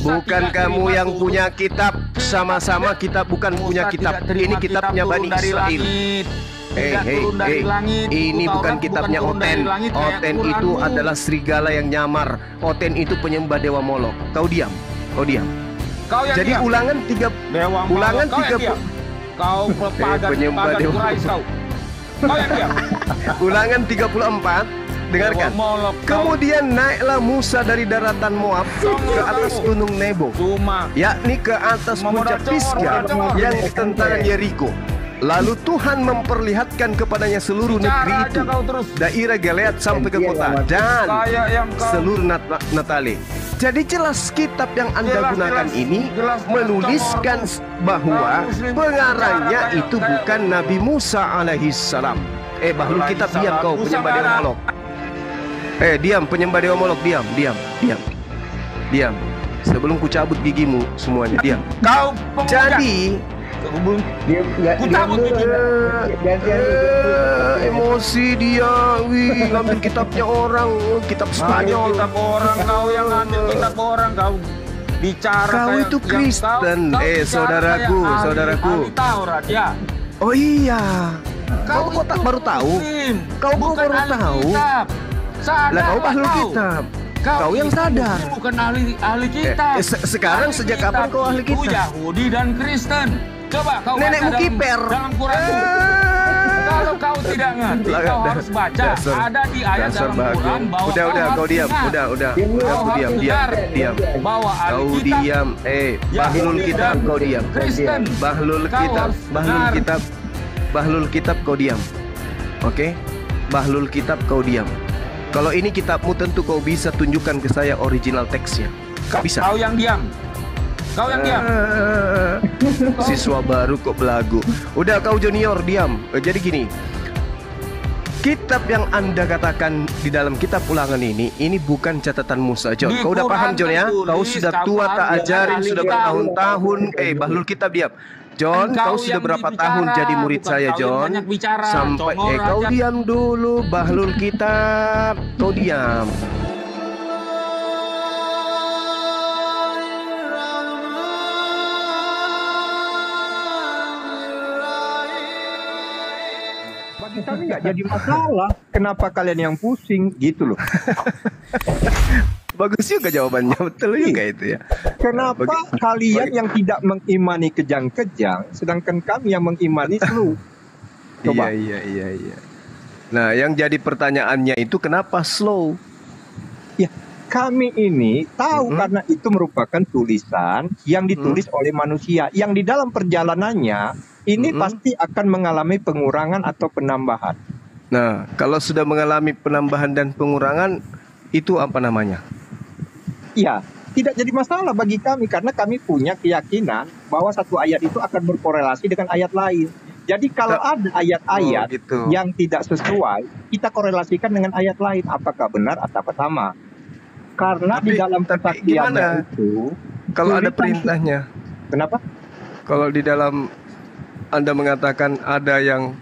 Musa Bukan tidak kamu terima yang turun. punya kitab. Sama-sama kita bukan Musa punya kitab. tidak terima Ini kitab kitabnya turun Bani dari Israel. langit. Tidak turun dari langit. Ini Buku bukan Taurat kitabnya turun dari Oten. langit kayak Oten itu Quranmu. adalah serigala yang nyamar. Oten itu penyembah dewa Molok. Kau diam. Kau diam. Kau yang Jadi diam. ulangan Dewa ulangan Molok, kau yang 30 diam. Kau penyembah pagan dewa. Quraisy kau. Kau yang diam. Ulangan 34. Dengarkan. Dewa Molok, kau. Kemudian naiklah Musa dari daratan Moab ke atas gunung Nebo, Cuma yakni ke atas puncak Pisgah yang tentangan Yeriko. Lalu Tuhan memperlihatkan kepadanya seluruh negeri bicara itu, aja kau terus. daerah Gilead sampai ke kota dan Kayak yang kau seluruh Natali. Jadi jelas kitab yang Anda Jelas, gunakan jelas, ini jelas, menuliskan bahwa Kaum muslim pengarangnya bicara itu yang bukan Nabi Musa alaihissalam. Bahlul kitab, diam kau, Musa penyembah dewa marah. Molok. Diam, penyembah dewa Molok, diam. Sebelum ku cabut gigimu semuanya, diam. Kau pemuda. Jadi Ku cabut gigimu. emosi dia, ngambil kitabnya orang, kitab Spanyol. Kitab orang, kau yang ambil kitab orang, kau bicara Kau kayak itu yang Kristen. kau bicara Saudaraku, kayak ahli- saudaraku. ahli Taurat ya. Oh iya, kau kok tak itu baru tahu? muslim, Kau kok bukan baru ahli tahu? kitab. Sadar Lah kau bahlul kau. kitab. Kau yang itu sadar. muslim, bukan ahli kitab. Sekarang Ahli sejak kapan kau ahli itu kitab? Yahudi dan Kristen. Coba kau Nenekmu baca dalam- kiper. dalam Quran. Kalau kau tidak ngerti, kau harus baca. Ada di ayat dasar dalam bagus. Quran bahwa Udah, kau kau harus diam. ingat. Udah, Kau diam, harus dengar diam. bahwa ahli Kau kitab diam. Bahlul Yahudi kitab, dan kau diam. Kristen. Bahlul Kau kitab, harus bahlul dengar. kitab, bahlul kitab, kau diam. Oke? Bahlul kitab, kau diam. Kalau ini kitabmu tentu kau bisa tunjukkan ke saya original teksnya. Bisa. Kau yang diam. Kau yang diam. Siswa baru kok belagu. Udah kau junior diam. Jadi gini. Kitab yang Anda katakan di dalam kitab ulangan ini bukan catatan Musa, John. Di Kau udah Quran paham, John ya? tertulis, Kau sudah kamu tua tak harus ajarin ahli sudah kitab. bertahun-tahun. Bahlul kitab diam. John, Engkau kau sudah yang berapa bicara, tahun jadi murid bukan saya, kau yang John? banyak bicara. Sampai Congor kau aja. diam dulu, Bahlul kitab. Kau diam. Bagi kami nggak jadi masalah. Kenapa kalian yang pusing gitu loh? Bagus juga jawabannya, betul juga itu ya. Kenapa kalian yang tidak mengimani kejang-kejang, sedangkan kami yang mengimani slow? Coba. Iya. Nah, yang jadi pertanyaannya itu kenapa slow? Ya, kami ini tahu karena itu merupakan tulisan yang ditulis oleh manusia, yang di dalam perjalanannya ini pasti akan mengalami pengurangan atau penambahan. Nah, kalau sudah mengalami penambahan dan pengurangan, itu apa namanya? Ya, tidak jadi masalah bagi kami karena kami punya keyakinan bahwa satu ayat itu akan berkorelasi dengan ayat lain. Jadi kalau ada ayat-ayat gitu. yang tidak sesuai, kita korelasikan dengan ayat lain. Apakah benar atau sama? Karena di dalam kesaksiannya gimana? itu, Kalau ada tulisan- perintahnya, Kenapa? kalau di dalam Anda mengatakan ada yang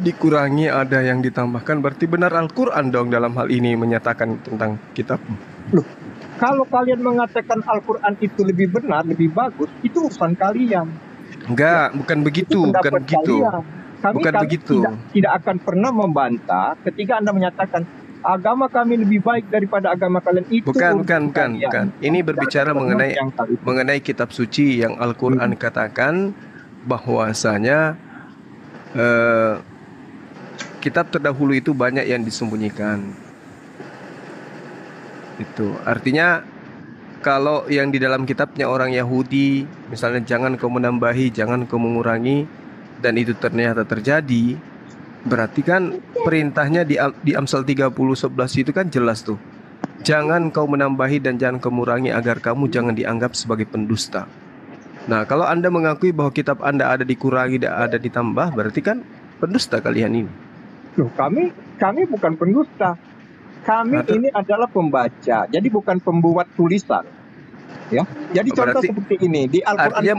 dikurangi, ada yang ditambahkan, berarti benar Al-Quran dong dalam hal ini menyatakan tentang kitab. Loh, kalau kalian mengatakan Al-Quran itu lebih benar, lebih bagus, itu urusan kalian. Enggak, bukan begitu, Itu bukan pendapat begitu. kalian. Bukan kami begitu. tidak akan pernah membantah ketika Anda menyatakan agama kami lebih baik daripada agama kalian. Itu Bukan. urusan kalian. Ini berbicara mengenai Yang kali itu. mengenai kitab suci yang Al-Quran katakan bahwasanya kitab terdahulu itu banyak yang disembunyikan. Itu artinya kalau yang di dalam kitabnya orang Yahudi, misalnya jangan kau menambahi, jangan kau mengurangi, dan itu ternyata terjadi, berarti kan perintahnya di Amsal 30:11 itu kan jelas tuh. Jangan kau menambahi dan jangan kau mengurangi agar kamu jangan dianggap sebagai pendusta. Nah, kalau Anda mengakui bahwa kitab Anda ada dikurangi dan ada ditambah, berarti kan pendusta kalian ini. Loh, kami bukan pendusta. Kami Atau- ini adalah pembaca, jadi bukan pembuat tulisan. Ya, jadi contoh Berarti- seperti ini di Al-Quran Artinya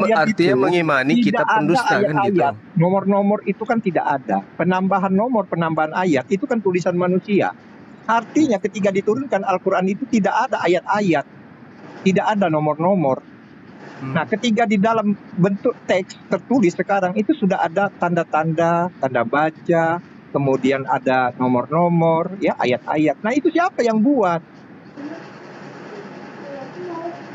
mengimani tidak kitab ada pendusta kan gitu. ayat-ayat. Nomor-nomor itu kan tidak ada. Penambahan nomor, penambahan ayat itu kan tulisan manusia. Artinya ketika diturunkan Al-Quran itu tidak ada ayat-ayat. tidak ada nomor-nomor. Nah, ketika di dalam bentuk teks tertulis sekarang itu sudah ada tanda-tanda, tanda baca, kemudian ada nomor-nomor, ya ayat-ayat. Nah, itu siapa yang buat?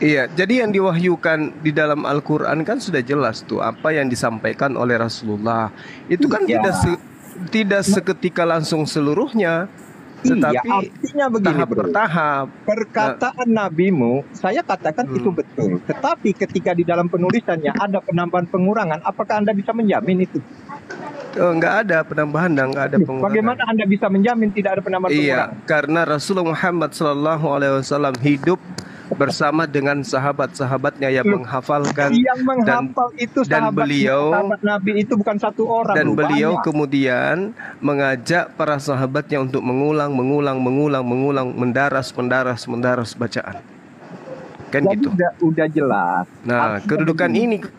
Iya, jadi yang diwahyukan di dalam Al-Quran kan sudah jelas tuh apa yang disampaikan oleh Rasulullah. Itu kan Ya. tidak seketika langsung seluruhnya, Iya, tetapi artinya begini, tahap bro. per tahap. Perkataan nabimu, saya katakan itu betul. Tetapi ketika di dalam penulisannya ada penambahan pengurangan, apakah Anda bisa menjamin itu? Nggak ada penambahan dan nggak ada pengurangan. Bagaimana Anda bisa menjamin tidak ada penambahan pengurangan? Iya, karena Rasulullah Muhammad SAW hidup bersama dengan sahabat-sahabatnya yang menghafalkan Yang menghafal itu dan sahabat Nabi itu bukan satu orang. dan loh, beliau banyak. Kemudian mengajak para sahabatnya untuk mengulang, mendaras bacaan. Kan Jadi gitu. udah jelas. Nah, Artinya kedudukan begini, ini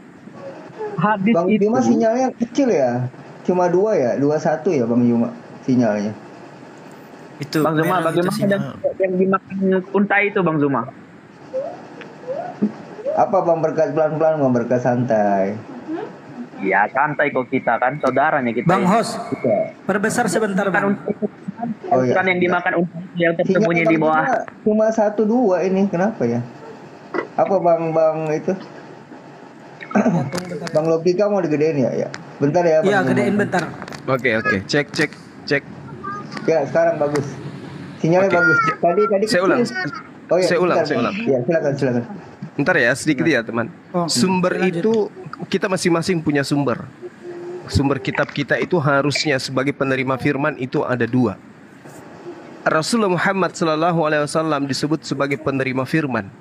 hadis Bang itu Juma sinyalnya kecil ya, cuma 2 ya, 21 ya Bang Juma sinyalnya. Itu Bang Zuma, merah itu bagaimana sinyal. yang dimakan unta itu, Bang Zuma? Apa Bang Berkat pelan-pelan, Bang Berkat santai. Ya santai kok, kita kan saudaranya kita. Bang ini. Hos, perbesar sebentar Bukan Bang. unta, Oh, iya. bukan yang dimakan unta yang tersembunyi di bawah. Cuma 1-2 ini, kenapa ya? Apa Bang itu? Bang Lobika mau digedein ya? Ya. Bentar ya Bang. Iya, Juma. gedein bentar. Oke. Cek. Ya, sekarang bagus. Sinyalnya Oke. bagus. Tadi Saya ulang. Oh iya, Saya ulang. Ya, silakan. Ntar ya, sedikit ya teman. Sumber lanjut. itu kita masing-masing punya sumber. Sumber kitab kita itu harusnya sebagai penerima firman itu ada 2. Rasulullah Muhammad SAW disebut sebagai penerima firman.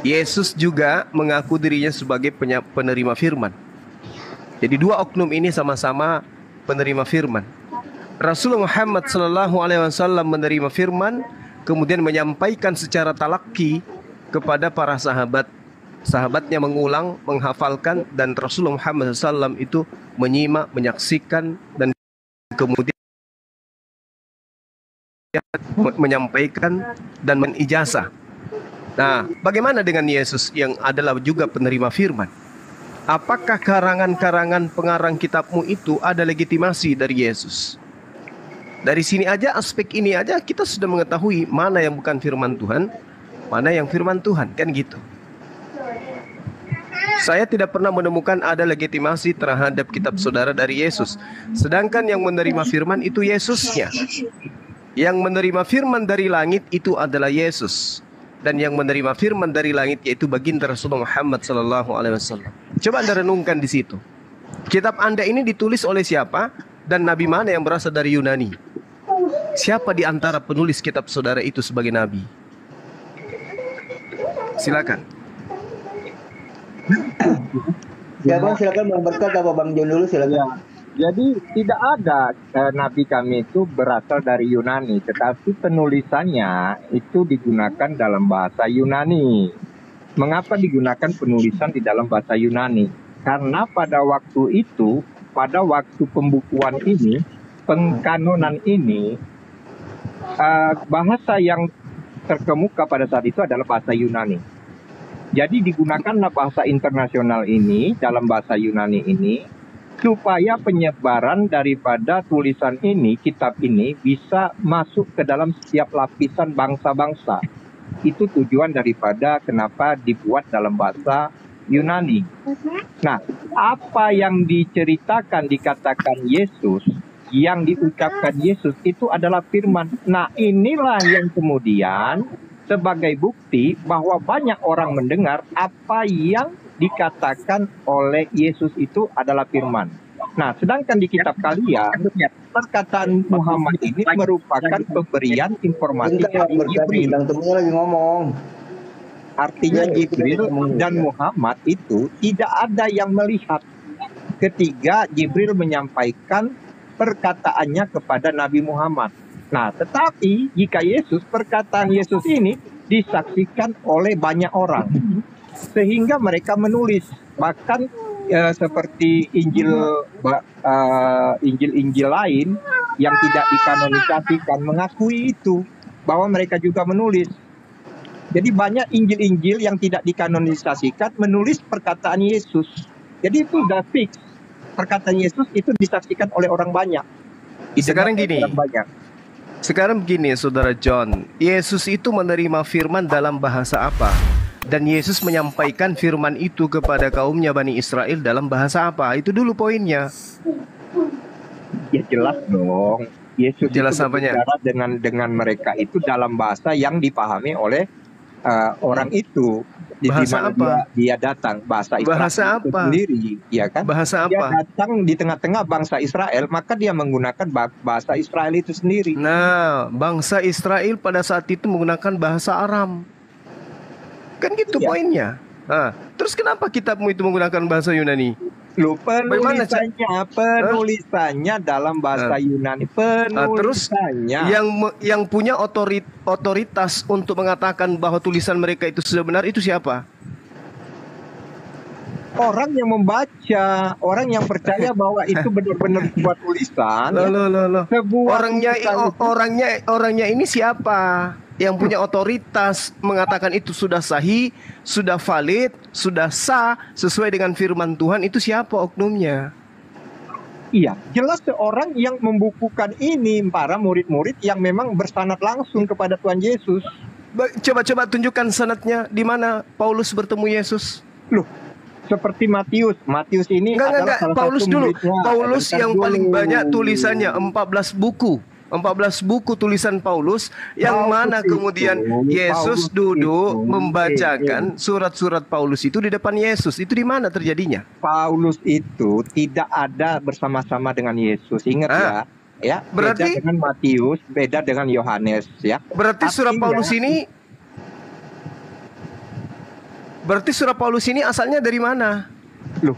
Yesus juga mengaku dirinya sebagai penerima firman. Jadi 2 oknum ini sama-sama penerima firman. Rasulullah Muhammad SAW menerima firman, kemudian menyampaikan secara talaki kepada para sahabat. Sahabatnya mengulang, menghafalkan, dan Rasulullah Muhammad SAW itu menyimak, menyaksikan, dan kemudian menyampaikan dan menijazah. Nah, bagaimana dengan Yesus yang adalah juga penerima firman? Apakah karangan-karangan pengarang kitabmu itu ada legitimasi dari Yesus? Dari sini aja, aspek ini aja kita sudah mengetahui mana yang bukan firman Tuhan, mana yang firman Tuhan, kan gitu. Saya tidak pernah menemukan ada legitimasi terhadap kitab saudara dari Yesus. Sedangkan yang menerima firman itu Yesusnya. Yang menerima firman dari langit itu adalah Yesus. Dan yang menerima firman dari langit yaitu baginda Rasulullah Muhammad SAW. Coba Anda renungkan di situ. Kitab Anda ini ditulis oleh siapa? Dan nabi mana yang berasal dari Yunani? Siapa di antara penulis kitab saudara itu sebagai nabi? Silakan. Ya Bang, silakan Bang Berkat apa Bang John dulu silakan. Jadi tidak ada nabi kami itu berasal dari Yunani, tetapi penulisannya itu digunakan dalam bahasa Yunani. Mengapa digunakan penulisan di dalam bahasa Yunani? Karena pada waktu itu, pada waktu pembukuan ini, pengkanonan ini, bahasa yang terkemuka pada saat itu adalah bahasa Yunani. Jadi digunakanlah bahasa internasional ini dalam bahasa Yunani ini supaya penyebaran daripada tulisan ini, kitab ini bisa masuk ke dalam setiap lapisan bangsa-bangsa. Itu tujuan daripada kenapa dibuat dalam bahasa Yunani. Nah, apa yang diceritakan, dikatakan Yesus, yang diucapkan Yesus itu adalah firman. Nah, inilah yang kemudian sebagai bukti bahwa banyak orang mendengar apa yang dikatakan oleh Yesus itu adalah firman. Nah, sedangkan di kitab kalian, perkataan Muhammad ini merupakan pemberian informasi Bentar Bang dari Berkat, Jibril. bintang temunya lagi ngomong. Artinya Jibril dan Muhammad itu tidak ada yang melihat ketika Jibril menyampaikan perkataannya kepada Nabi Muhammad. Nah, tetapi jika Yesus, perkataan Yesus ini disaksikan oleh banyak orang, sehingga mereka menulis. Bahkan seperti Injil-Injil lain yang tidak dikanonisasikan mengakui itu, bahwa mereka juga menulis. Jadi banyak Injil-Injil yang tidak dikanonisasikan menulis perkataan Yesus. Jadi itu udah fix. Perkataan Yesus itu disaksikan oleh orang banyak. Sekarang Didengar oleh gini. orang banyak. Sekarang begini, Saudara John, Yesus itu menerima firman dalam bahasa apa? Dan Yesus menyampaikan firman itu kepada kaumnya Bani Israel dalam bahasa apa? Itu dulu poinnya. Ya jelas dong. Yesus Jelas itu apanya? berbicara dengan mereka itu dalam bahasa yang dipahami oleh orang itu. Bahasa Di mana apa? dia datang, bahasa Israel Bahasa itu apa? sendiri, ya kan? Bahasa Dia apa? datang di tengah-tengah bangsa Israel, maka dia menggunakan bahasa Israel itu sendiri. Nah, bangsa Israel pada saat itu menggunakan bahasa Aram. Kan gitu Iya. poinnya. Nah, terus kenapa kitabmu itu menggunakan bahasa Yunani? Loh, Bagaimana, Cak? penulisannya dalam bahasa Yunani. Terus Penulisannya. yang punya otoritas untuk mengatakan bahwa tulisan mereka itu sudah benar itu siapa? Orang yang membaca, orang yang percaya bahwa itu benar-benar sebuah tulisan. Loh. Sebuah Orangnya ini siapa? Yang punya otoritas mengatakan itu sudah sahih, sudah valid, sudah sah sesuai dengan firman Tuhan, itu siapa oknumnya? Iya, jelas seorang yang membukukan ini para murid-murid yang memang bersanad langsung kepada Tuhan Yesus. Coba tunjukkan sanadnya di mana Paulus bertemu Yesus. Loh, seperti Matius. Matius ini adalah salah Paulus satu dulu. muridnya. Paulus Bentar yang dulu. paling banyak tulisannya 14 buku. 14 buku tulisan Paulus yang Paulus mana itu, kemudian Yesus Paulus duduk itu, membacakan surat-surat Paulus itu di depan Yesus. Itu di mana terjadinya? Paulus itu tidak ada bersama-sama dengan Yesus. Ingat ya. Ya, Berarti- beda dengan Matius, beda dengan Yohanes, ya. Berarti surat Artinya- Paulus ini asalnya dari mana? Loh,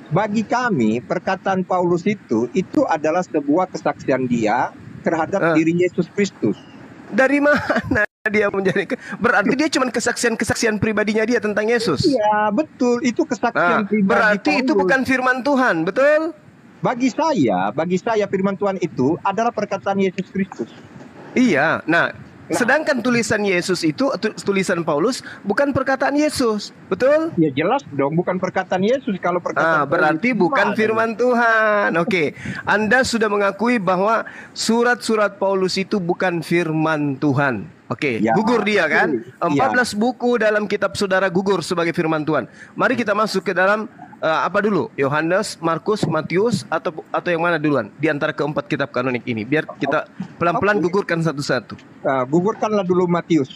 bagi kami perkataan Paulus itu adalah sebuah kesaksian dia terhadap diri Yesus Kristus. Dari mana dia menjadi? Berarti dia cuma kesaksian pribadinya dia tentang Yesus. Iya, betul. Itu kesaksian pribadi Berarti itu Paulus. bukan firman Tuhan, betul? Bagi saya firman Tuhan itu adalah perkataan Yesus Kristus. Iya. Nah, sedangkan tulisan Yesus itu, tulisan Paulus bukan perkataan Yesus, betul? Ya jelas dong, bukan perkataan Yesus. Kalau perkataan Berarti Paulus, bukan gimana? firman Tuhan. Oke, Anda sudah mengakui bahwa surat-surat Paulus itu bukan firman Tuhan. Oke, Ya, gugur dia kan? iya. 14 buku dalam kitab saudara gugur sebagai firman Tuhan. Mari kita masuk ke dalam apa dulu? Yohanes, Markus, Matius atau yang mana duluan di antara keempat kitab kanonik ini? Biar kita pelan-pelan gugurkan satu-satu. Gugurkanlah dulu Matius.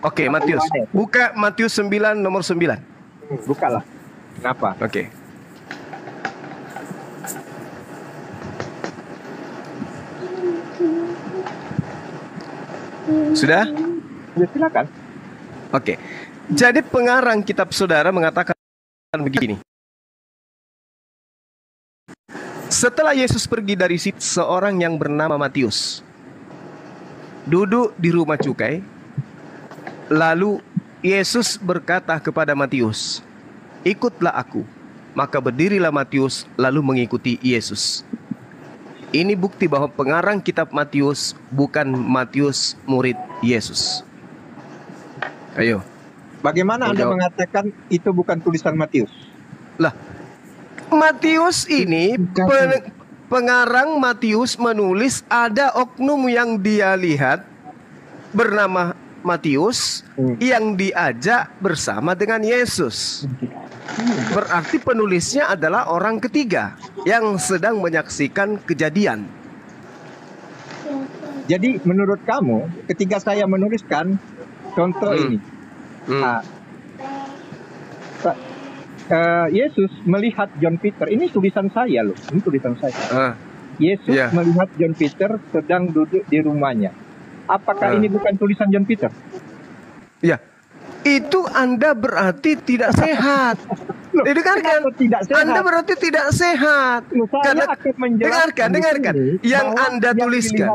Oke, Matius. Buka Matius 9 nomor 9. Bukalah. Kenapa? Oke. Sudah? Ya silakan. Oke. Jadi pengarang kitab saudara mengatakan begini. Setelah Yesus pergi dari situ, seorang yang bernama Matius duduk di rumah cukai. Lalu Yesus berkata kepada Matius, "Ikutlah aku." Maka berdirilah Matius lalu mengikuti Yesus. Ini bukti bahwa pengarang kitab Matius bukan Matius murid Yesus. Ayo. Bagaimana Anda Jawab. mengatakan itu bukan tulisan Matius? Lah, Matius ini pengarang Matius menulis ada oknum yang dia lihat bernama Matius yang diajak bersama dengan Yesus. Berarti penulisnya adalah orang ketiga yang sedang menyaksikan kejadian. Jadi menurut kamu, ketika saya menuliskan contoh ini, Yesus melihat John Peter, ini tulisan saya loh, ini tulisan saya. Yesus melihat John Peter sedang duduk di rumahnya. Apakah ini bukan tulisan John Peter? Ya, itu Anda berarti tidak sehat. Loh, Dengarkan, tidak sehat? Anda berarti tidak sehat. Loh, saya Karena akan menjelaskan dengarkan, di sini yang bahwa Anda tuliskan.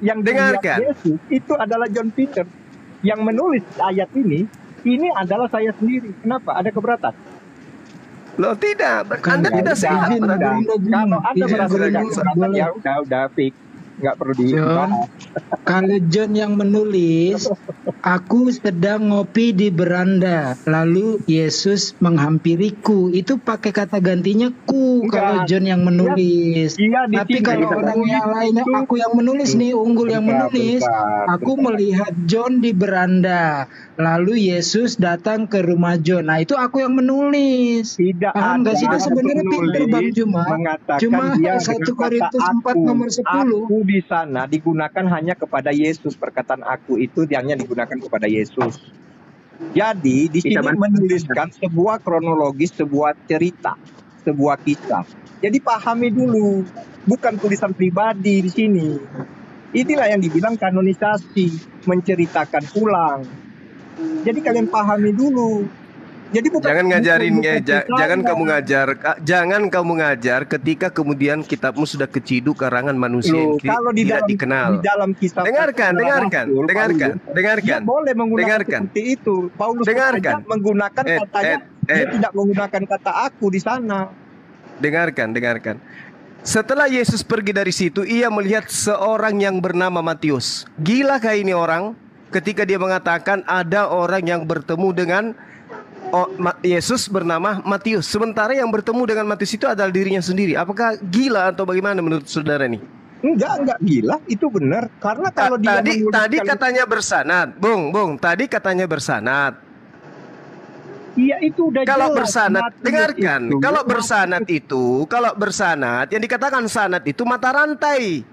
yang dengarkan. Yesus itu adalah John Peter. Yang menulis ayat ini adalah saya sendiri. Kenapa? Ada keberatan? Loh tidak, Anda tidak sehat. Kalau Anda merasa tidak keberatan, ya udah fix. nggak perlu John, dibahas. kalau John yang menulis, aku sedang ngopi di beranda, lalu Yesus menghampiriku. Itu pakai kata gantinya ku kalau Enggak. John yang menulis. Iya, di Tapi sini kalau kita orang tulis yang lainnya, itu. aku yang menulis nih, unggul yang Bentar, menulis. bentar, Aku bentar. melihat John di beranda, lalu Yesus datang ke rumah John. Nah itu aku yang menulis. Tidak Paham ada gak sih? Itu sebenarnya pinter Bang penulis Juma. mengatakan Cuma dia 1 dengan Korintus kata 4 nomor 10. Aku di sana digunakan hanya kepada Yesus. Perkataan aku itu hanya digunakan kepada Yesus. Jadi di Bisa sini menuliskan sebuah kronologis, sebuah cerita, sebuah kisah. Jadi pahami dulu, bukan tulisan pribadi di sini. Inilah yang dibilang kanonisasi, menceritakan ulang. Jadi kalian pahami dulu. Jadi bukan Jangan ngajarin, bukan jangan saya. kamu ngajar, jangan kamu ngajar ketika kemudian kitabmu sudah keciduk karangan manusia yang Loh, kalau tidak dikenal. di dalam kisah Dengarkan, para dengarkan, rasul, dengarkan, Paulus, dengarkan. dia boleh menggunakan Dengarkan. seperti itu. Paulus Dengarkan. saja menggunakan katanya, dia tidak menggunakan kata aku di sana. Dengarkan. Setelah Yesus pergi dari situ, ia melihat seorang yang bernama Matius. Gilakah ini orang? Ketika dia mengatakan ada orang yang bertemu dengan Yesus bernama Matius. Sementara yang bertemu dengan Matius itu adalah dirinya sendiri. Apakah gila atau bagaimana menurut saudara nih? Enggak gila, itu benar. Karena kalau dia Tadi menuliskan- katanya bersanad, Bung. Tadi katanya bersanad. Iya, itu udah Kalau jelas. bersanad, Matius dengarkan. itu. Kalau bersanad, yang dikatakan sanad itu mata rantai.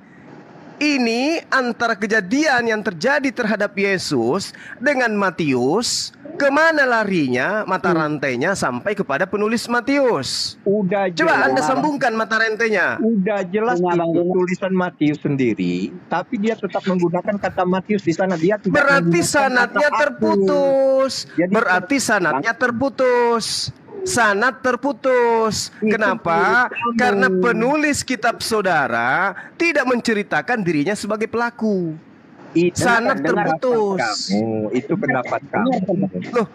Ini antara kejadian yang terjadi terhadap Yesus dengan Matius. Kemana larinya mata rantainya sampai kepada penulis Matius? Udah Coba jelas. Anda sambungkan mata rantainya. Udah jelas itu tulisan Matius sendiri, tapi dia tetap menggunakan kata Matius di sana. Dia tidak Berarti menggunakan sanadnya kata aku. terputus. Jadi- Berarti sanadnya terputus. Sanad terputus. Kenapa? Karena penulis kitab saudara tidak menceritakan dirinya sebagai pelaku. Sanad terputus. Kamu, itu pendapat kamu. Loh,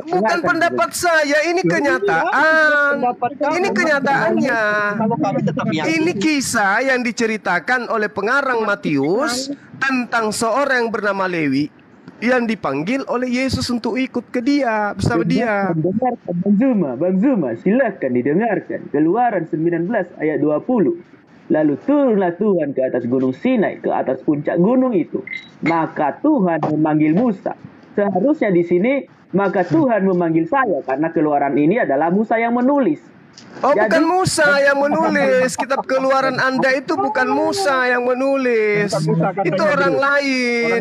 bukan pendapat saya, ini kenyataan. Pendapat kamu. Ini kenyataannya. Kalau kami tetap yakin. Ini kisah yang diceritakan oleh pengarang Matius tentang seorang yang bernama Lewi yang dipanggil oleh Yesus untuk ikut ke dia, bersama dia. Dengarkan Bang Zuma, silakan didengarkan. Keluaran 19 ayat 20. Lalu turunlah Tuhan ke atas gunung Sinai, ke atas puncak gunung itu. Maka Tuhan memanggil Musa. Seharusnya di sini, maka Tuhan memanggil saya, karena keluaran ini adalah Musa yang menulis. Oh, Jadi- bukan Musa yang menulis. Kitab Keluaran Anda itu bukan Musa yang menulis. Bukan Musa katanya Itu orang dulu. lain.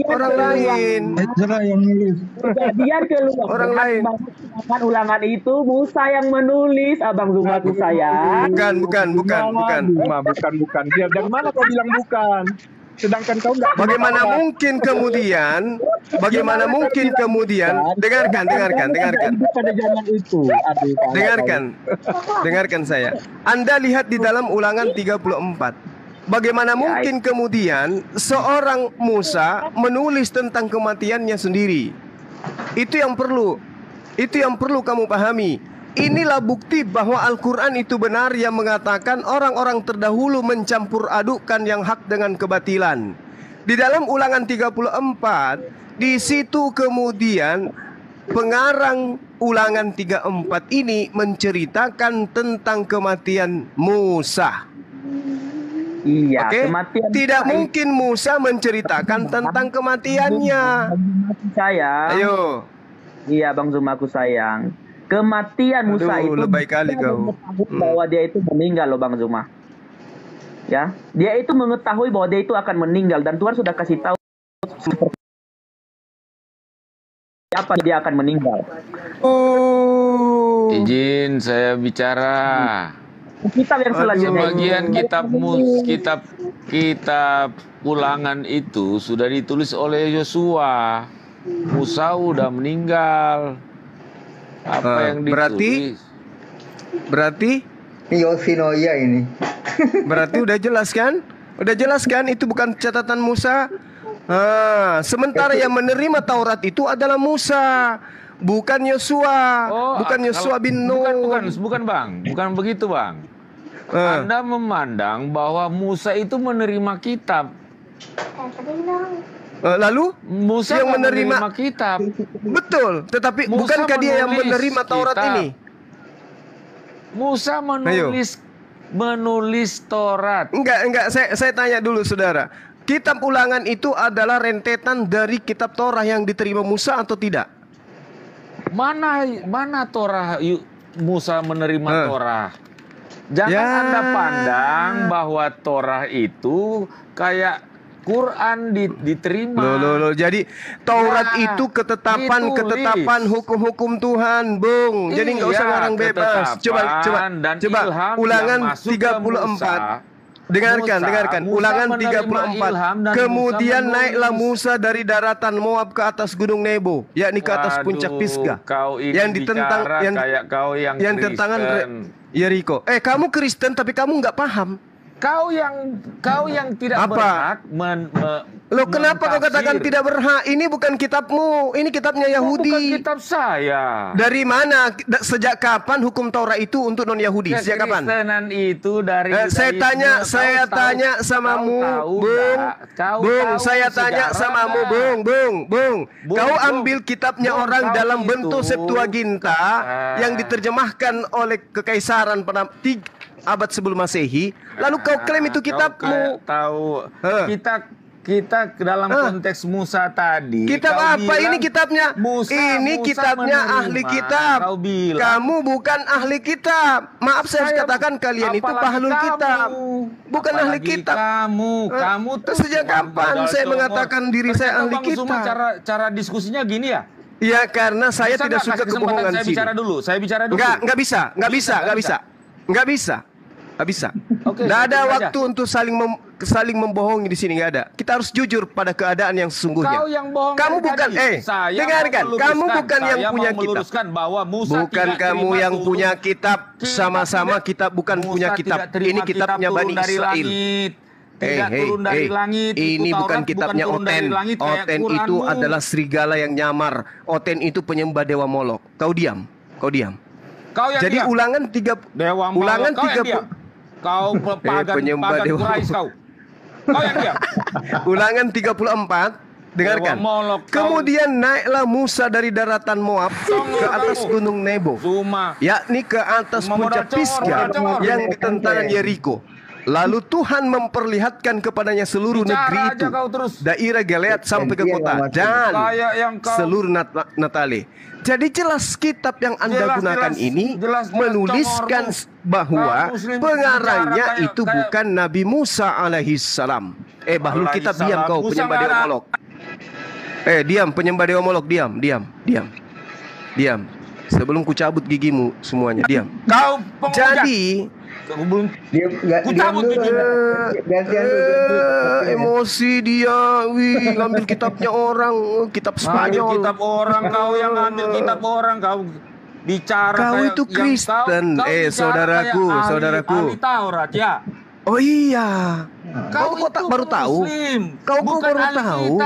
Orang lain. Ezra yang nulis. Kejadian keluar. Orang lain. Ulangan itu Musa yang menulis, Abang Zumaku sayang. Bukan. Bukan. Dia dari mana kau bilang bukan? Sedangkan kau enggak. Bagaimana mungkin kemudian dengarkan. Pada zaman itu. Aduh, Dengarkan saya. Anda lihat di dalam Ulangan 34. Bagaimana mungkin kemudian seorang Musa menulis tentang kematiannya sendiri? Itu yang perlu kamu pahami. Inilah bukti bahwa Al-Quran itu benar yang mengatakan orang-orang terdahulu mencampur adukkan yang hak dengan kebatilan. Di dalam Ulangan 34, di situ kemudian pengarang Ulangan 34 ini menceritakan tentang kematian Musa. Iya, Oke? kematian Tidak mungkin Musa menceritakan tentang kematiannya. sayang. Ayo. Iya, Bang Zumaku sayang. Kematian Musa Aduh, itu lebay kali dia kau. mengetahui bahwa dia itu meninggal loh, Bang Zuma. Ya, dia itu mengetahui bahwa dia itu akan meninggal dan Tuhan sudah kasih tahu seperti apa dia akan meninggal. Oh. Izin saya bicara. Kitab yang selanjutnya Sebagian kitab Ulangan itu sudah ditulis oleh Yosua. Musa udah meninggal. Apa yang ditulis? Berarti Yosinoya ini. Berarti udah jelas kan? Udah jelas kan itu bukan catatan Musa. Sementara yang menerima Taurat itu adalah Musa, bukan Yosua, bukan Yosua bin Nun. Bukan Bang, bukan begitu Bang. Anda memandang bahwa Musa itu menerima kitab. Lalu Musa yang nggak menerima kitab. Betul, tetapi Musa bukankah dia yang menulis menerima Taurat kitab. ini? Musa menulis Taurat. Enggak, saya tanya dulu saudara. Kitab Ulangan itu adalah rentetan dari kitab Torah yang diterima Musa atau tidak? Mana Torah Musa menerima Torah? Jangan Anda pandang bahwa Torah itu kayak Quran diterima. Loh. Jadi Taurat itu ketetapan hukum-hukum Tuhan, Bung. Jadi nggak usah ngarang bebas. Coba Ulangan 34. Dengarkan. Ulangan 34. Kemudian naiklah Musa dari daratan Moab ke atas gunung Nebo, yakni ke atas puncak Pisgah. Yang ditentang kayak kau yang Kristen. Yeriko. Kamu Kristen tapi kamu nggak paham. Kau yang tidak berhak Loh, kenapa kau katakan tidak berhak? Ini bukan kitabmu, ini kitabnya Yahudi. Bukan kitab saya. Dari mana? Sejak kapan hukum Taurat itu untuk non Yahudi? Sejak kapan? Kekristenan itu dari saya tanya samamu, Bung. Saya tanya samamu, Bung. Kau ambil kitabnya orang dalam bentuk Septuaginta yang diterjemahkan oleh Kekaisaran pada abad sebelum Masehi, lalu kau klaim itu kitabmu. Kita dalam konteks Musa tadi. Kitab apa ini kitabnya? Ini kitabnya ahli kitab. Kamu bukan ahli kitab. Maaf saya harus katakan kalian itu bahlul kitab, bukan ahli kitab. Kamu sejak kapan saya mengatakan diri saya ahli kitab? Cara diskusinya gini ya? Ya karena saya tidak suka kebohongan. Saya bicara dulu. Nggak bisa. Nggak ada waktu untuk saling membohongi di sini, nggak ada. Kita harus jujur pada keadaan yang sesungguhnya. Kamu bukan dengarkan, kamu bukan yang punya kitab. Bukan kamu yang punya kitab, sama-sama kita bukan punya kitab. Ini kitabnya Bani Israel. Turun dari langit. Ini bukan kitabnya Oten. Oten itu adalah serigala yang nyamar. Oten itu penyembah dewa Molok. Kau diam. Jadi Ulangan 30. Ulangan 30. Kau pagan Quraisy kau. Kau yang diam. Ulangan 34. Dengarkan. Kemudian naiklah Musa dari daratan Moab ke atas gunung Nebo, yakni ke atas puncak Pisgah yang di tentangan Yeriko. Lalu Tuhan memperlihatkan kepadanya seluruh negeri itu, daerah Gilead sampai ke kota dan seluruh Natale. Jadi jelas kitab yang Anda gunakan ini menuliskan bahwa pengarangnya itu bukan Nabi Musa alaihissalam. Bahlul kitab, diam kau penyembah dewa Molok. Diam penyembah dewa Molok, diam. Sebelum ku cabut gigimu semuanya, diam. Kau penguja. Jadi emosi dia, ngambil kitabnya orang, kitab Spanyol. Kitab orang, kau yang ambil kitab orang, kau bicara. Kau itu Kristen, saudaraku. Ahli Taurat ya. Oh iya. Kau kok tak baru tahu? Kau baru tahu?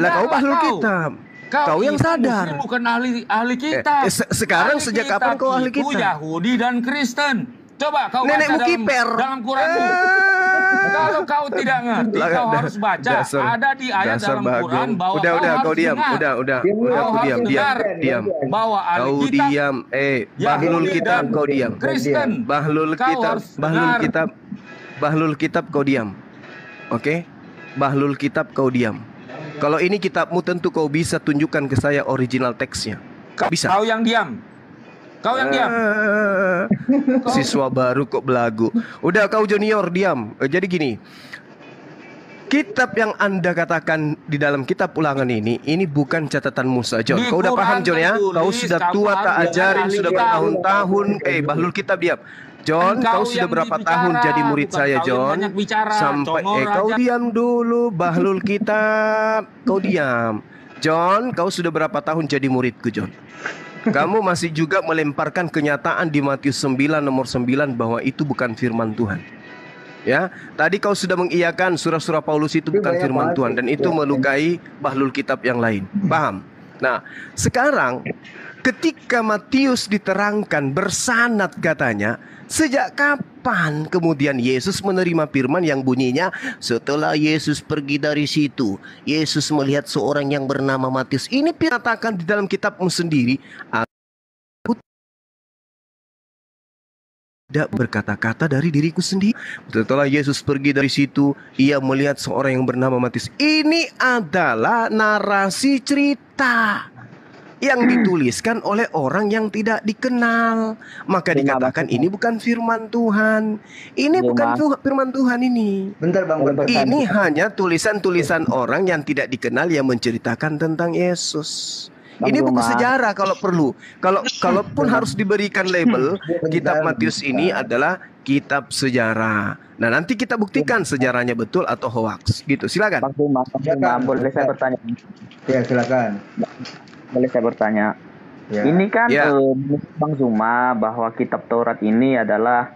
Lah kau bahlul kitab. Kau yang sadar. Bukan ahli kitab. Sekarang sejak kapan kau ahli kitab? Yahudi dan Kristen. Coba kau nenekmu baca kiper dalam Quranmu. Kalau kau tidak ngerti, kau harus baca. Ada di ayat dalam Quran bahwa udah kau diam. Diam. Bahwa kau diam. Bahlul kitab kau diam. Kristen. Bahlul kitab kau diam. Oke? Bahlul kitab kau diam. Kalau ini kitabmu tentu kau bisa tunjukkan ke saya original teksnya. Bisa. Kau yang diam. Siswa baru kok belagu. Udah kau junior diam. Jadi gini, kitab yang Anda katakan di dalam kitab Ulangan ini bukan catatan Musa, John. Kau udah paham, John ya? Kau sudah tua tak ajarin sudah bertahun-tahun. Bahlul kitab diam. John, kau sudah berapa tahun jadi murid saya, John? Sampai kau diam dulu, Bahlul kitab. Kau diam. John, kau sudah berapa tahun jadi muridku, John? Kamu masih juga melemparkan kenyataan di Matius 9 nomor 9 bahwa itu bukan firman Tuhan. Ya, tadi kau sudah mengiyakan surah-surah Paulus itu bukan firman Tuhan dan itu melukai bahlul kitab yang lain. Paham? Nah, sekarang ketika Matius diterangkan bersanad katanya, sejak kapan depan. Kemudian Yesus menerima firman yang bunyinya, setelah Yesus pergi dari situ, Yesus melihat seorang yang bernama Matius. Ini dikatakan di dalam kitabmu sendiri, aku tidak berkata-kata dari diriku sendiri. Setelah Yesus pergi dari situ, ia melihat seorang yang bernama Matius. Ini adalah narasi cerita yang dituliskan oleh orang yang tidak dikenal. Maka dikatakan ini bukan firman Tuhan. Ini bukan firman Tuhan ini. Bentar Bang, Ini hanya tulisan-tulisan orang yang tidak dikenal yang menceritakan tentang Yesus. Ini buku sejarah kalau perlu. Kalaupun harus diberikan label, kitab Matius ini adalah kitab sejarah. Nah, nanti kita buktikan sejarahnya betul atau hoax. Gitu. Silakan. Bang Zuma, boleh saya bertanya? Ya, silakan. Boleh saya bertanya? Ya. Ini kan Bang Zuma bahwa kitab Taurat ini adalah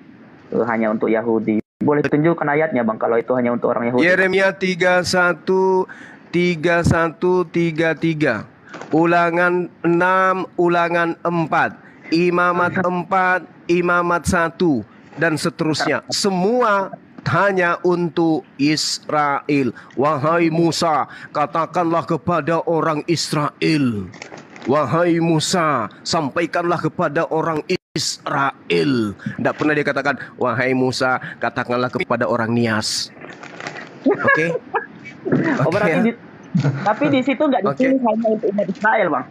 hanya untuk Yahudi. Boleh tunjukkan ayatnya Bang kalau itu hanya untuk orang Yahudi? Yeremia 31, 33, Ulangan 6, Ulangan 4, Imamat 4, Imamat 1, dan seterusnya. Semua hanya untuk Israel. Wahai Musa, katakanlah kepada orang Israel. Wahai Musa, sampaikanlah kepada orang Israel. Tidak pernah dia katakan, wahai Musa, katakanlah kepada orang Nias. Oke? Oh, berarti tapi di situ nggak ditulis hanya untuk umat Israel, Bang.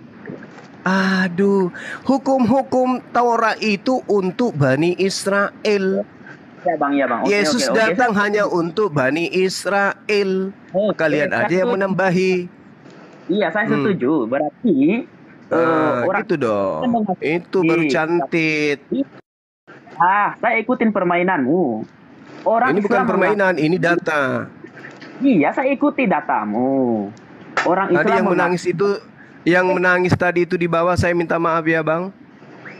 Aduh, hukum-hukum Taurat itu untuk Bani Israel. Ya Bang, ya Bang. Yesus datang hanya untuk Bani Israel. Kalian aja yang menambahi. Iya, saya setuju. Berarti orang itu dong. Itu baru cantik. Saya ikutin permainanmu. Ini bukan permainan, ini data. Iya, saya ikuti datamu. Orang Islam tadi yang menangis itu, yang menangis tadi itu di bawah, saya minta maaf ya Bang.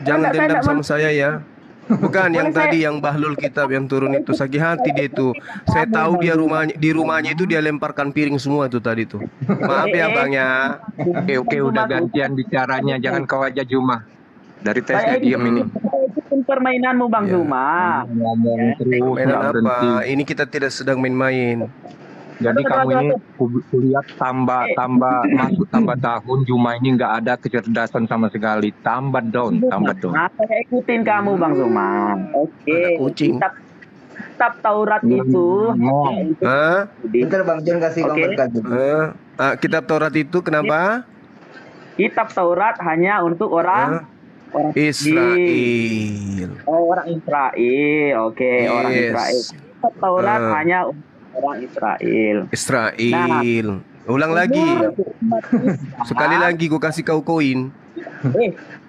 Jangan dendam sama saya ya. Bukan yang tadi yang Bahlul Kitab yang turun itu, sakit hati dia itu. Saya tahu dia di rumahnya itu dia lemparkan piring semua itu tadi tuh. Maaf ya Bang ya. Oke, udah gantian bicaranya, jangan kau aja Juma. Dari tesnya diam ini. Permainanmu Bang Zuma. Ngomong terus mainan apa? Ini kita tidak sedang main-main. Jadi kamu ini kuliah tambah tahun, Juma ini nggak ada kecerdasan sama sekali. Tambah down. Saya ikutin kamu Bang Zuma. Oke. Kitab Taurat itu. Bentar Bang John kasih komentar. Kitab Taurat itu kenapa? Kitab Taurat hanya untuk orang Israel. Orang Israel. Oke, orang Israel. Kitab Taurat hanya untuk orang Israel. Nah, ulang lagi. Sekali lagi gue kasih kau koin.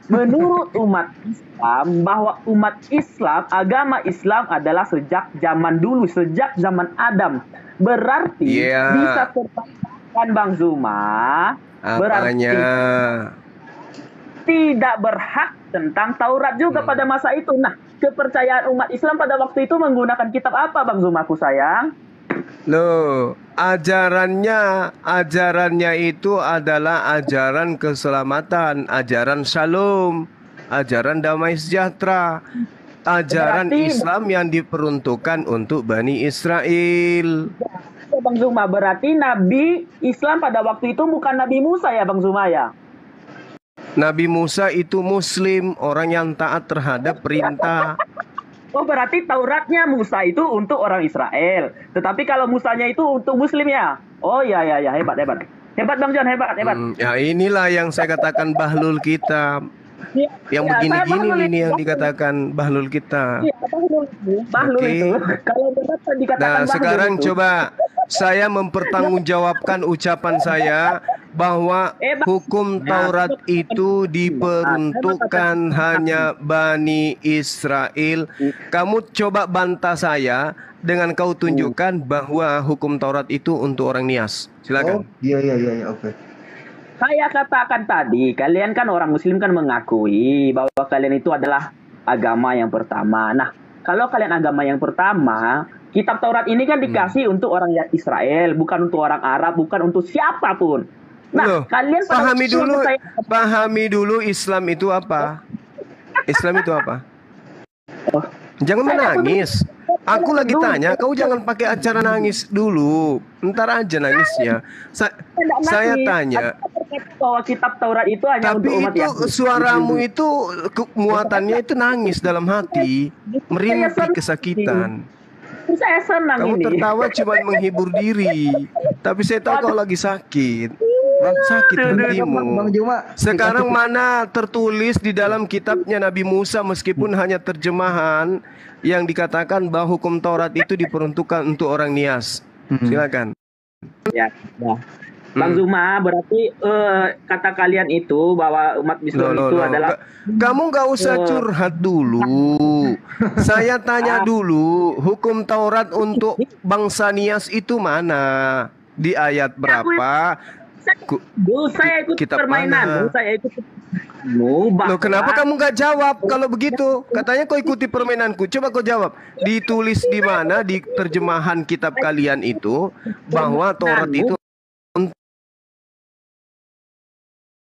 Menurut umat Islam, bahwa umat Islam, agama Islam adalah sejak zaman dulu, sejak zaman Adam. Berarti bisa terkatakan Bang Zuma, berarti tidak berhak tentang Taurat juga pada masa itu. Nah, kepercayaan umat Islam pada waktu itu menggunakan kitab apa Bang Zumaku sayang? Loh, ajarannya itu adalah ajaran keselamatan, ajaran shalom, ajaran damai sejahtera, ajaran Islam yang diperuntukkan untuk Bani Israel. Bang Zuma, berarti Nabi Islam pada waktu itu bukan Nabi Musa ya Bang Zuma ya? Nabi Musa itu Muslim, orang yang taat terhadap perintah. Oh, berarti Tauratnya Musa itu untuk orang Israel. Tetapi kalau Musanya itu untuk Muslim ya? Oh ya, hebat. Hebat Bang John, hebat. Ya inilah yang saya katakan Bahlul Kitab. Yang begini-gini ini yang dikatakan Bahlul Kitab. Bahlul itu. Kalau berat dikatakan Nah, Bahlul sekarang itu. coba saya mempertanggungjawabkan ucapan saya bahwa hukum Taurat itu diperuntukkan hanya Bani Israel. Kamu coba bantah saya dengan kau tunjukkan bahwa hukum Taurat itu untuk orang Nias. Silakan. Iya, oke. Saya katakan tadi, kalian kan orang Muslim kan mengakui bahwa kalian itu adalah agama yang pertama. Nah, kalau kalian agama yang pertama, kitab Taurat ini kan dikasih untuk orang Israel, bukan untuk orang Arab, bukan untuk siapapun. Nah, kalian pahami dulu Islam itu apa? Islam itu apa? Jangan menangis. Aku lagi tanya, kau jangan pakai acara nangis dulu. Ntar aja nangisnya. Saya tanya. Bahwa kitab Taurat itu hanya Tapi untuk umat itu Yahudi. suaramu itu muatannya itu nangis dalam hati, merintih kesakitan. Saya senang Kamu ini. tertawa cuma menghibur diri. Tapi saya tahu kau lagi sakit. Sakit hatimu. Bang Juma. Sekarang mana tertulis di dalam kitabnya Nabi Musa, meskipun hanya terjemahan, yang dikatakan bahwa hukum Taurat itu diperuntukkan untuk orang nias. Silakan. Ya. Bang Zuma, berarti kata kalian itu bahwa umat Islam itu adalah... Kamu nggak usah curhat dulu. Saya tanya dulu, hukum Taurat untuk bangsa nias itu mana? Di ayat berapa? Saya ikut permainan. Saya ikut Loh, kenapa kamu nggak jawab kalau begitu? Katanya kau ikuti permainanku. Coba kau jawab. Ditulis di mana di terjemahan kitab kalian itu bahwa Taurat itu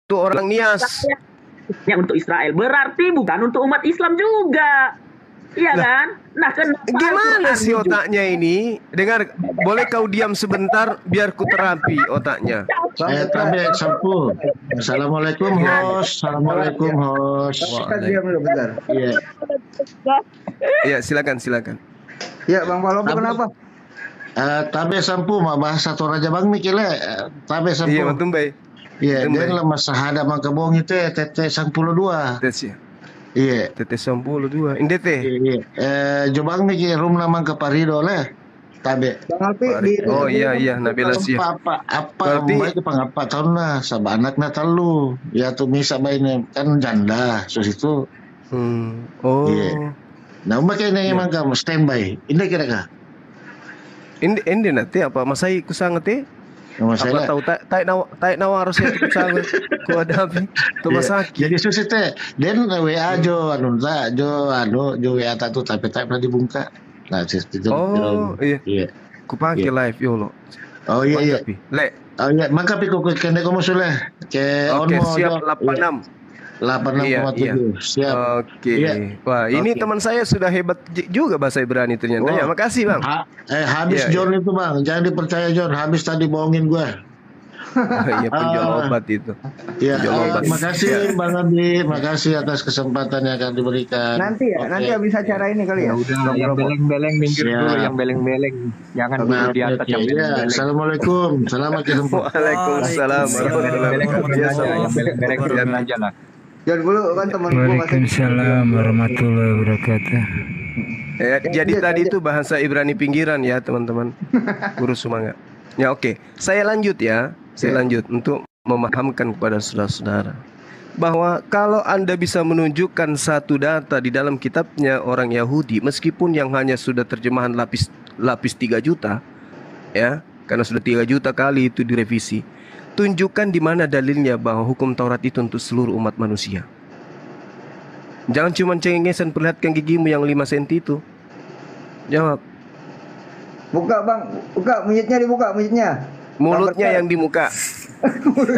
untuk orang nias. Ya, untuk Israel. Berarti bukan untuk umat Islam juga. Iya kan? Nah, gimana sih otaknya ini? Dengar, boleh kau diam sebentar biar ku terapi otaknya. Tabe sampu. Assalamualaikum host. Assalamualaikum host. Diam dulu bentar. Iya. Iya, silakan. Ya, Bang Palopo kenapa? Tabe sampu mah bahasa Toraja Bang Mikile. Tabe sampu. Iya, mantum baik. Iya, dia lah masahada mangkabong itu tete 92. Iya. Tete 92. Inde teh. Iya. Jobang mikir rum namang ke Parido lah. Tabe. Oh iya Nabila sih. Apa baik pangapa tahun lah sama anak na telu. Ya tuh misa baiknya kan janda sus itu. Oh. Iya. Nah, makanya emang kamu standby. Ini kira-kira. Inde nanti apa masai kusang teh? Apa tahu tai nawa harusnya cukup sangat ku ada tu masaki. Jadi susi teh den WA jo anu WA tak tuh tapi tak pernah dibuka. Nah, itu. Oh, iya. Ku pakai live yo lo. Oh iya. Le. Oh iya, maka piku kene komo sulah. Oke, siap 86. 86,7. Siap. Oke. Wah, ini teman saya sudah hebat juga bahasa Ibrani ternyata. Ya, makasih, Bang. Habis John itu, Bang. Jangan dipercaya John, habis tadi bohongin gua. Iya, penjual obat itu. Iya, makasih Bang Andi, makasih atas kesempatan yang akan diberikan. Nanti habis acara ini kali ya. Udah, yang beleng-beleng minggir dulu, yang beleng-beleng. Jangan dulu di atas yang beleng-beleng. Assalamualaikum. Selamat jumpa. Waalaikumsalam warahmatullahi wabarakatuh. Yang beleng-beleng turun aja lah. Jangan dulu kan teman gua Waalaikumsalam warahmatullahi wabarakatuh. Jadi tadi itu bahasa Ibrani pinggiran ya, teman-teman. Guru semangat. Ya, oke. Saya lanjut untuk memahamkan kepada saudara-saudara bahwa kalau Anda bisa menunjukkan satu data di dalam kitabnya orang Yahudi, meskipun yang hanya sudah terjemahan lapis 3 juta ya, karena sudah 3 juta kali itu direvisi, tunjukkan di mana dalilnya bahwa hukum Taurat itu untuk seluruh umat manusia. Jangan cuma cengengesan, perlihatkan gigimu yang 5 cm itu. Jawab. Buka Bang, mute-nya dibuka, mulutnya yang di muka.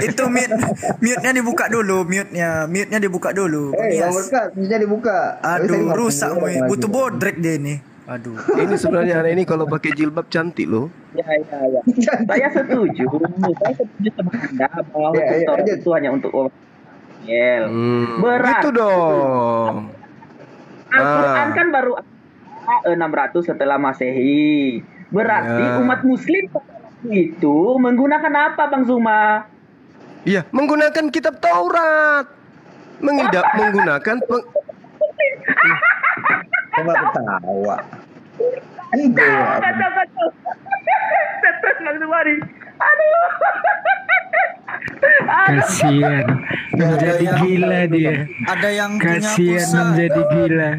Itu mute-nya dibuka dulu, mute-nya dibuka dulu. Mute-nya dibuka. Aduh, rusak butuh bodrek dia ini. Aduh. Ini sebenarnya hari ini kalau pakai jilbab cantik loh. Ya. Saya setuju sama Anda bahwa hukum Taurat itu hanya untuk orang Israel. Berarti gitu dong. Al-Quran kan baru 600 setelah Masehi. Berarti umat Muslim itu menggunakan apa, Bang Zuma? Iya, menggunakan kitab Taurat. Menggunakan Coba ketawa. Kacau. Stres Bang Zuma nih. Aduh. Kasihan, menjadi gila dia. Ada yang punya Kasihan pulsa. menjadi gila.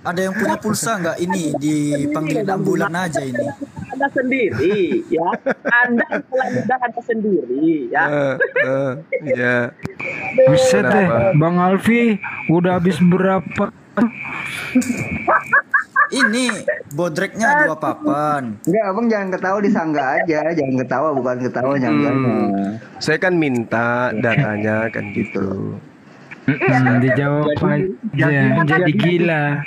Ada yang punya pulsa nggak ini dipanggil ambulan aja ini? Anda sendiri, ya. Anda mudah Anda sendiri, ya. Ya. Buset deh, Bang Alfi udah habis berapa? Ini bodreknya 2 papan. Enggak, Abang jangan ketawa, disangga aja. Jangan ketawa, bukan ketawa, jangan. Saya kan minta datanya kan gitu. Dijawab jadi gila.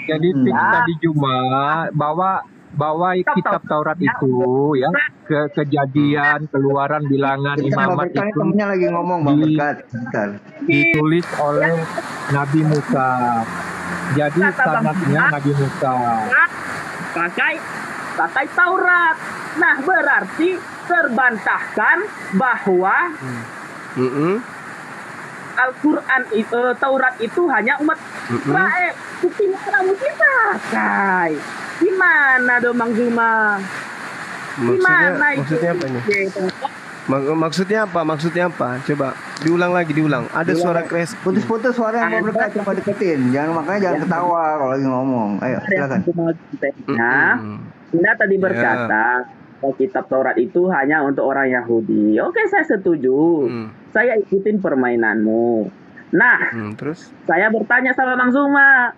Jadi fix tadi Juma bahwa kitab Taurat itu ya kejadian, keluaran, bilangan, imamat itu temennya lagi ngomong Bang Berkat. ditulis oleh Nabi Musa. Jadi sanadnya Nabi Musa. Pakai Taurat. Nah, berarti terbantahkan bahwa Al-Quran itu, Taurat itu hanya umat Israel. Buktinya kamu kita pakai. Gimana dong Bang Zuma? Maksudnya apa ini? Maksudnya apa? Coba diulang lagi, Ada suara crash. Putus-putus suara yang Berkat, coba deketin. Jangan ketawa kalau lagi ngomong. Ayo, silakan. Anda tadi berkata kitab Taurat itu hanya untuk orang Yahudi. Oke, saya setuju. Saya ikutin permainanmu. Nah, terus saya bertanya sama Bang Zuma.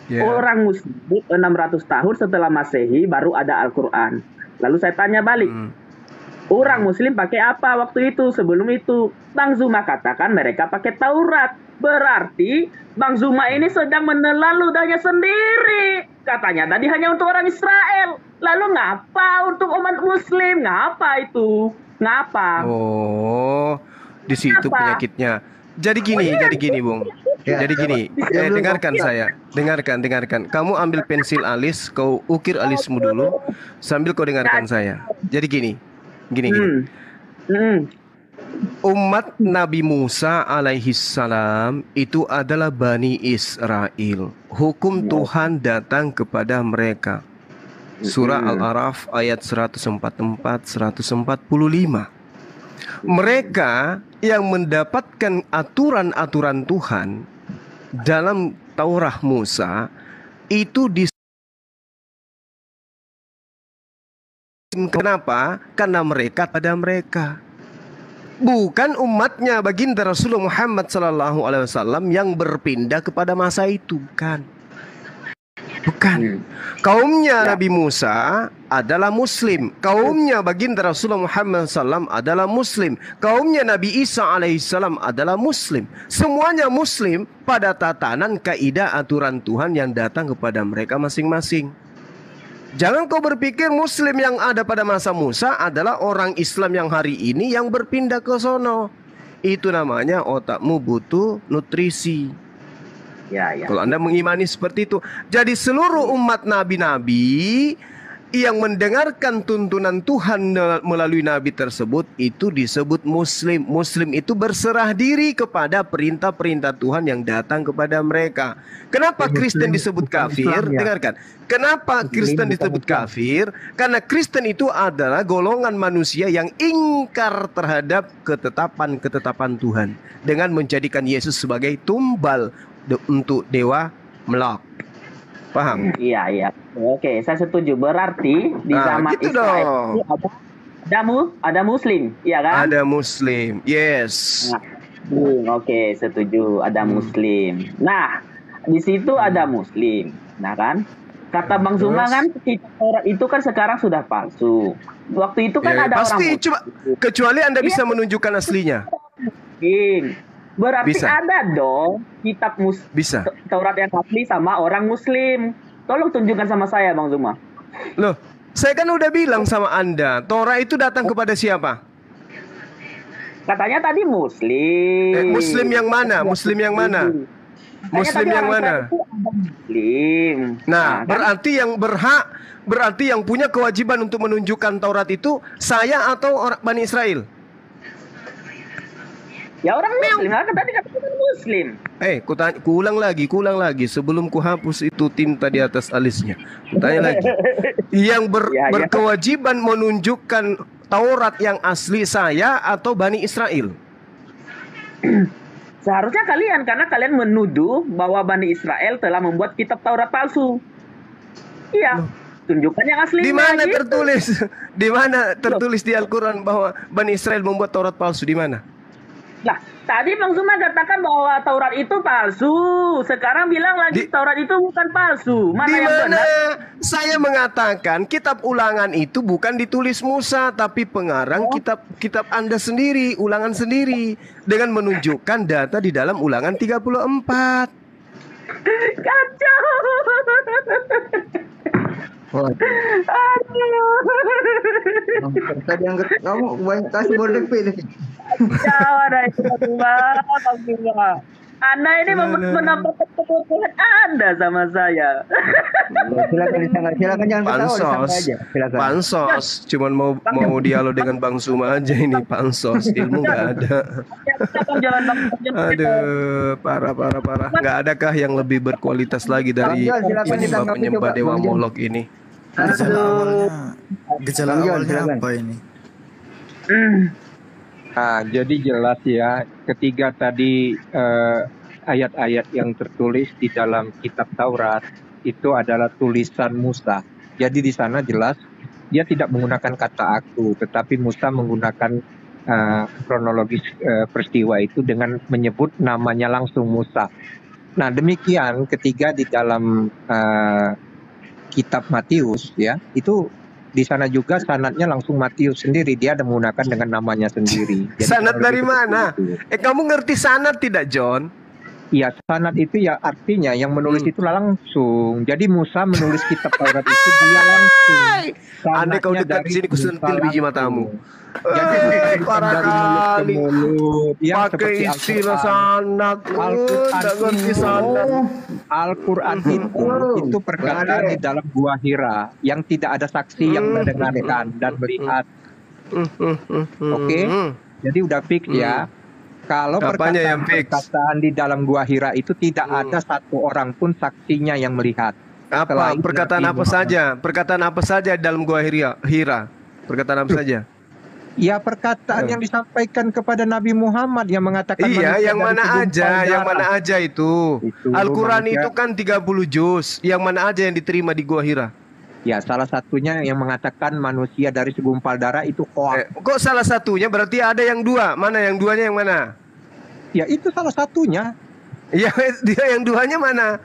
Orang Muslim 600 tahun setelah Masehi baru ada Al-Quran. Lalu saya tanya balik. Orang Muslim pakai apa waktu itu? Sebelum itu Bang Zuma katakan mereka pakai Taurat. Berarti Bang Zuma ini sedang menelan ludahnya sendiri. Katanya tadi hanya untuk orang Israel. Lalu ngapa untuk umat Muslim? Ngapa itu? Ngapa? Oh, di situ penyakitnya. Jadi gini, Bung. Jadi gini, dengarkan saya. Dengarkan. Kamu ambil pensil alis, kau ukir alismu dulu, sambil kau dengarkan saya. Jadi gini. Umat Nabi Musa alaihissalam itu adalah Bani Israel. Hukum Tuhan datang kepada mereka. Surah Al-A'raf ayat 144-145. Mereka yang mendapatkan aturan-aturan Tuhan dalam Taurat Musa itu kenapa? Karena mereka pada mereka. Bukan umatnya baginda Rasulullah Muhammad SAW yang berpindah kepada masa itu, bukan. Kaumnya Nabi Musa adalah Muslim. Kaumnya baginda Rasulullah Muhammad SAW adalah Muslim. Kaumnya Nabi Isa alaihissalam adalah Muslim. Semuanya Muslim pada tatanan kaidah aturan Tuhan yang datang kepada mereka masing-masing. Jangan kau berpikir Muslim yang ada pada masa Musa adalah orang Islam yang hari ini yang berpindah ke sono. Itu namanya otakmu butuh nutrisi. Ya. Kalau Anda mengimani seperti itu. Jadi seluruh umat nabi-nabi yang mendengarkan tuntunan Tuhan melalui nabi tersebut itu disebut Muslim. Muslim itu berserah diri kepada perintah-perintah Tuhan yang datang kepada mereka. Kenapa Kristen disebut kafir? Dengarkan. Kenapa Kristen disebut kafir? Karena Kristen itu adalah golongan manusia yang ingkar terhadap ketetapan-ketetapan Tuhan dengan menjadikan Yesus sebagai tumbal untuk dewa Moloch. Paham? Iya. Oke, saya setuju. Berarti di zaman gitu Israel ada Muslim, iya kan? Ada Muslim, yes. Oke, setuju. Ada Muslim. Nah, di situ ada Muslim, nah kan? Kata Bang Zuma kan, Taurat itu kan sekarang sudah palsu. Waktu itu kan ada pasti, orang coba, kecuali Anda bisa menunjukkan aslinya. Berarti ada dong kitab Taurat yang asli sama orang Muslim. Tolong tunjukkan sama saya, Bang Zuma. Loh, saya kan udah bilang sama Anda, Taurat itu datang kepada siapa? Katanya tadi Muslim. Muslim yang mana? Muslim yang mana? Muslim yang mana? Muslim. Nah, berarti yang berarti yang punya kewajiban untuk menunjukkan Taurat itu saya atau orang Bani Israel? Ya orang Muslim, kan tadi katakan Muslim. Kuulang lagi sebelum kuhapus itu tinta di atas alisnya. Kutanya lagi. Yang berkewajiban menunjukkan Taurat yang asli saya atau Bani Israel? Seharusnya kalian, karena kalian menuduh bahwa Bani Israel telah membuat kitab Taurat palsu. Iya. Tunjukkan yang asli. Di mana tertulis? Di mana tertulis di Al-Quran bahwa Bani Israel membuat Taurat palsu? Di mana? Nah, tadi Bang Zuma katakan bahwa Taurat itu palsu. Sekarang bilang lagi Taurat itu bukan palsu. Mana yang benar? Saya mengatakan kitab Ulangan itu bukan ditulis Musa, tapi pengarang kitab Anda sendiri, Ulangan sendiri, dengan menunjukkan data di dalam Ulangan 34. Kacau. Tadi yang kamu banyak kasih border pay lagi. Anda ini menampakkan kebutuhan Anda sama saya. Silakan jangan ketawa aja. Silakan. Pansos, cuman mau dialog dengan Bang Zuma aja ini pansos, ilmu nggak ada. Aduh, parah. Nggak adakah yang lebih berkualitas lagi dari penyembah Dewa Molok ini? Gejala awalnya apa ini? Nah, jadi jelas ya, ketiga tadi ayat-ayat yang tertulis di dalam kitab Taurat itu adalah tulisan Musa. Jadi di sana jelas dia tidak menggunakan kata aku, tetapi Musa menggunakan kronologis peristiwa itu dengan menyebut namanya langsung Musa. Nah, demikian ketiga di dalam kitab Matius ya, itu di sana juga sanadnya langsung Matius sendiri, dia ada menggunakan dengan namanya sendiri. Jadi sanad dari mana? Kamu ngerti sanad tidak, John? Iya, sanad itu ya artinya yang menulis itu langsung. Jadi Musa menulis kitab Taurat itu dia langsung. Andai kau dekat di sini kusentil biji matamu. Jadi parah kali. Pakai istilah sanad. Tidak ngerti sanad. Al-Quran itu perkataan di dalam gua Hira yang tidak ada saksi yang mendengarkan dan melihat. Oke, jadi udah fix ya. Kalau perkataan di dalam gua Hira itu tidak ada satu orang pun saksinya yang melihat. Apa perkataan apa saja? Perkataan apa saja dalam gua Hira? Perkataan apa saja? Ya, perkataan yang disampaikan kepada Nabi Muhammad yang mengatakan yang mana aja itu. Al-Quran itu kan 30 juz. Yang mana aja yang diterima di Gua Hira? Ya, salah satunya yang mengatakan manusia dari segumpal darah itu hoax. Kok salah satunya? Berarti ada yang dua. Mana yang duanya yang mana? Ya, itu salah satunya. Ya, dia yang duanya mana?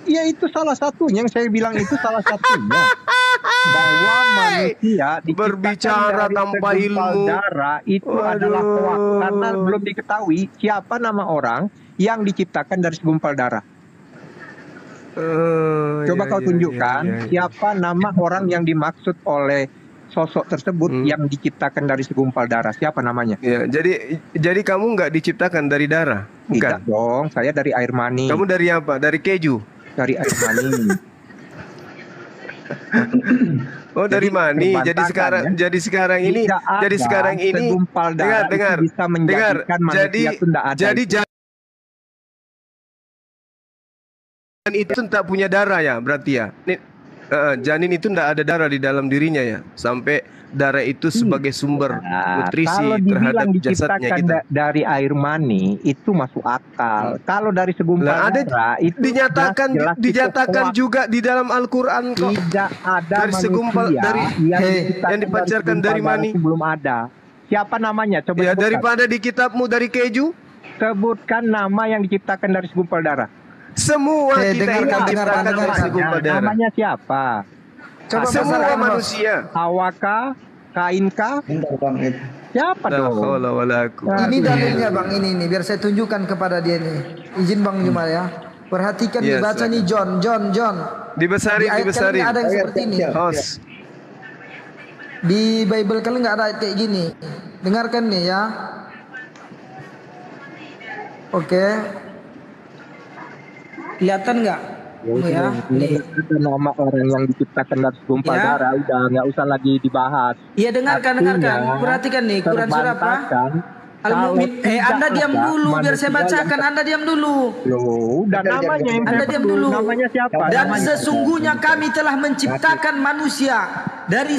Ya, itu salah satunya yang saya bilang itu salah satunya. Bahwa manusia berbicara tanpa ilmu darah itu adalah hoax karena belum diketahui siapa nama orang yang diciptakan dari segumpal darah. Coba kau tunjukkan siapa nama orang yang dimaksud oleh sosok tersebut yang diciptakan dari segumpal darah. Siapa namanya? Ya, jadi kamu nggak diciptakan dari darah? Bukan. Tidak dong, saya dari air mani. Kamu dari apa? Dari keju? Dari air mani. Oh, dari mani. Jadi sekarang ini dengar. Jadi itu tak punya darah ya, berarti ya. Janin itu tidak ada darah di dalam dirinya ya, sampai darah itu sebagai sumber nutrisi terhadap jasadnya kita. Dari air mani itu masuk akal. Kalau dari segumpal darah itu dinyatakan juga di dalam Al-Quran kok. Tidak ada dari segumpal yang dipancarkan dari mani belum ada. Siapa namanya? Coba ya, daripada di kitabmu dari keju. Sebutkan nama yang diciptakan dari segumpal darah. Semua kita ini diciptakan dari segumpal darah. Namanya siapa? Coba semua manusia. Hawaka, Kainkah? Siapa dong? Ini dalilnya Bang, ini biar saya tunjukkan kepada dia nih. Izin Bang Juma ya. Perhatikan dibaca nih John. Dibesarin. Ada yang seperti ini. Di Bible kalian nggak ada kayak gini. Dengarkan nih ya. Oke. Kelihatan nggak? Ya, nih. Nama orang yang diciptakan dari segumpal darah udah nggak usah lagi dibahas. Iya, dengarkan. Perhatikan nih, Quran surah apa? Al-Mu'min. Anda diam dulu biar saya bacakan. Anda diam dulu. Udah namanya. Anda diam dulu. Namanya siapa? Dan sesungguhnya kami telah menciptakan manusia dari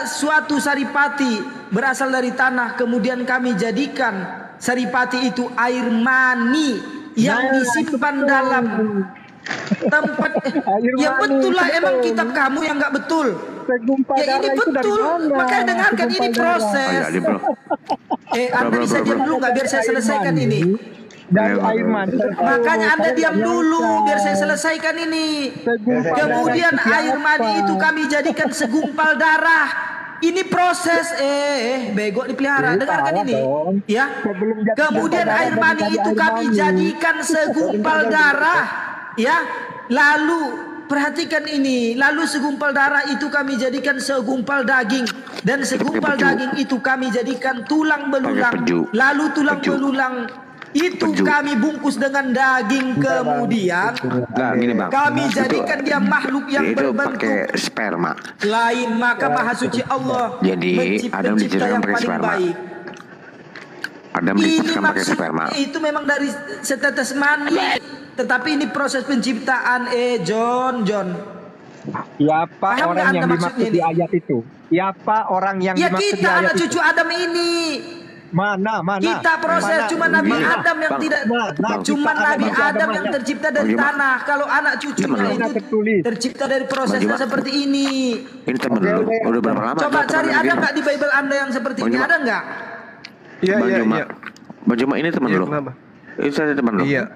suatu saripati berasal dari tanah, kemudian kami jadikan saripati itu air mani yang disimpan dalam tempat. Ya betul lah, emang kitab kamu yang nggak betul. Segumpal Ya ini darah itu dari betul. mana? Makanya dengarkan ini Segumpal darah. proses. Oh, ya, bro. Anda bisa diam dulu nggak biar saya selesaikan ini. Dari air mani. Makanya Anda diam dulu biar saya selesaikan ini. Kemudian air mani itu kami jadikan segumpal darah. Ini proses bego dipelihara. Dengarkan ini. Ya. Kemudian air mani itu kami jadikan segumpal darah. Ya. Lalu perhatikan ini. Lalu segumpal darah itu kami jadikan segumpal daging. Dan segumpal daging itu kami jadikan tulang belulang. Lalu tulang belulang itu kami bungkus dengan daging. Kemudian gini, Bang. kami jadikan dia makhluk yang Itu berbentuk pakai sperma. lain. Maka Maha Suci Allah Jadi Adam pencipta diciptakan yang pakai paling sperma. baik. Adam Ini diciptakan pakai sperma. maksudnya itu memang dari setetes mani. Tetapi ini proses penciptaan. John. Siapa Paham orang nggak yang Anda dimaksud maksudnya di ini? ayat itu? Siapa orang yang Ya dimaksud di kita ayat anak itu? cucu Adam ini. Mana? Kita proses cuma Nabi Adam yang tidak, cuma Nabi Adam yang tercipta dari tanah. Kalau anak cucunya itu tercipta dari prosesnya seperti ini. Ini temen lu, udah berapa lama? Coba cari ada nggak di Bible Anda yang seperti ini? Ada nggak? Iya. Bang Juma ini temen lu. Kenapa? Itu saya temen lu. Iya.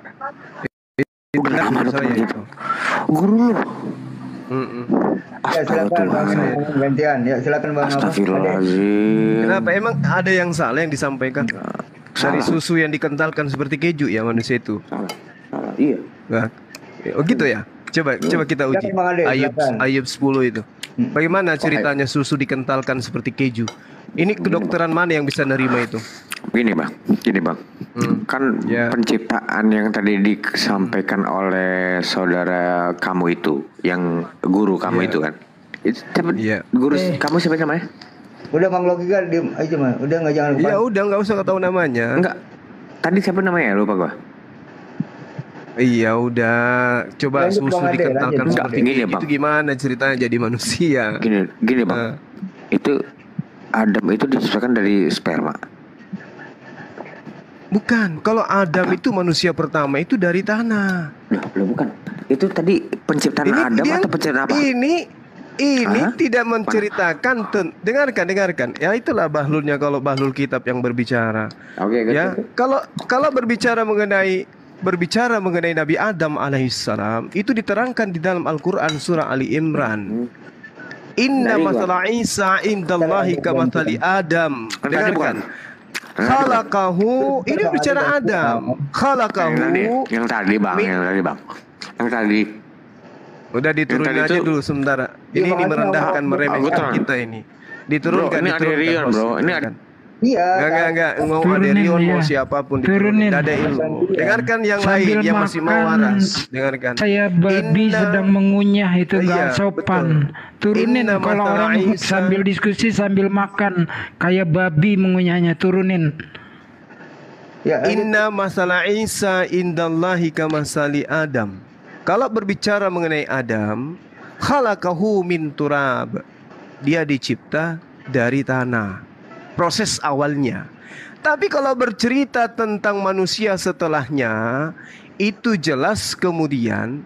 Udah lama lu temen saya itu. Guru lu. Ya silakan Bang gantian. Ya silakan Bang. Astagfirullahaladzim. Kenapa? Emang ada yang salah yang disampaikan? Dari susu yang dikentalkan seperti keju ya manusia itu. Salah. Iya. Nah, oh gitu ya. Coba kita uji. Ayub 10 itu. Bagaimana ceritanya susu dikentalkan seperti keju? Ini kedokteran mana yang bisa nerima itu? Gini bang. Kan penciptaan yang tadi disampaikan oleh saudara kamu itu, yang guru kamu itu kan? Guru kamu siapa namanya? Udah Bang Logika diem aja mah. Udah nggak jangan lupa. Ya udah nggak usah tahu namanya. Enggak. Tadi siapa namanya? Lupa gua. Iya udah. Coba susu dikentalkan seperti gini, itu gimana ceritanya jadi manusia? Gini bang. Itu Adam itu diciptakan dari sperma. Bukan, kalau Adam itu manusia pertama itu dari tanah. Loh bukan. Itu tadi penciptaan Adam atau penciptaan apa? Ini tidak menceritakan dengarkan. Ya itulah bahlulnya kalau bahlul kitab yang berbicara. Oke, ya. Kalau berbicara mengenai Nabi Adam alaihissalam itu diterangkan di dalam Al-Qur'an surah Ali Imran. Inna masalah Isa indallahi kamathali Adam. Dengarkan. Khalaqahu, ini bicara Adam. Khalaqahu. Yang tadi bang. Udah diturunin aja dulu sementara. Ini merendahkan, meremehkan kita ini. Diturunkan. Ini ada Rion bro. Ini ada. Enggak. Mau ada Rion mau siapapun diturunin. Tidak ada ilmu. Dengarkan yang lain yang masih mau waras. Dengarkan. Saya babi sedang mengunyah itu gak sopan. Turunin kalau orang sambil diskusi sambil makan kayak babi mengunyahnya, turunin. Inna masalah Isa indallahi kamasali Adam. Kalau berbicara mengenai Adam, khalaqahu min turab. Dia dicipta dari tanah. Proses awalnya. Tapi kalau bercerita tentang manusia setelahnya, itu jelas kemudian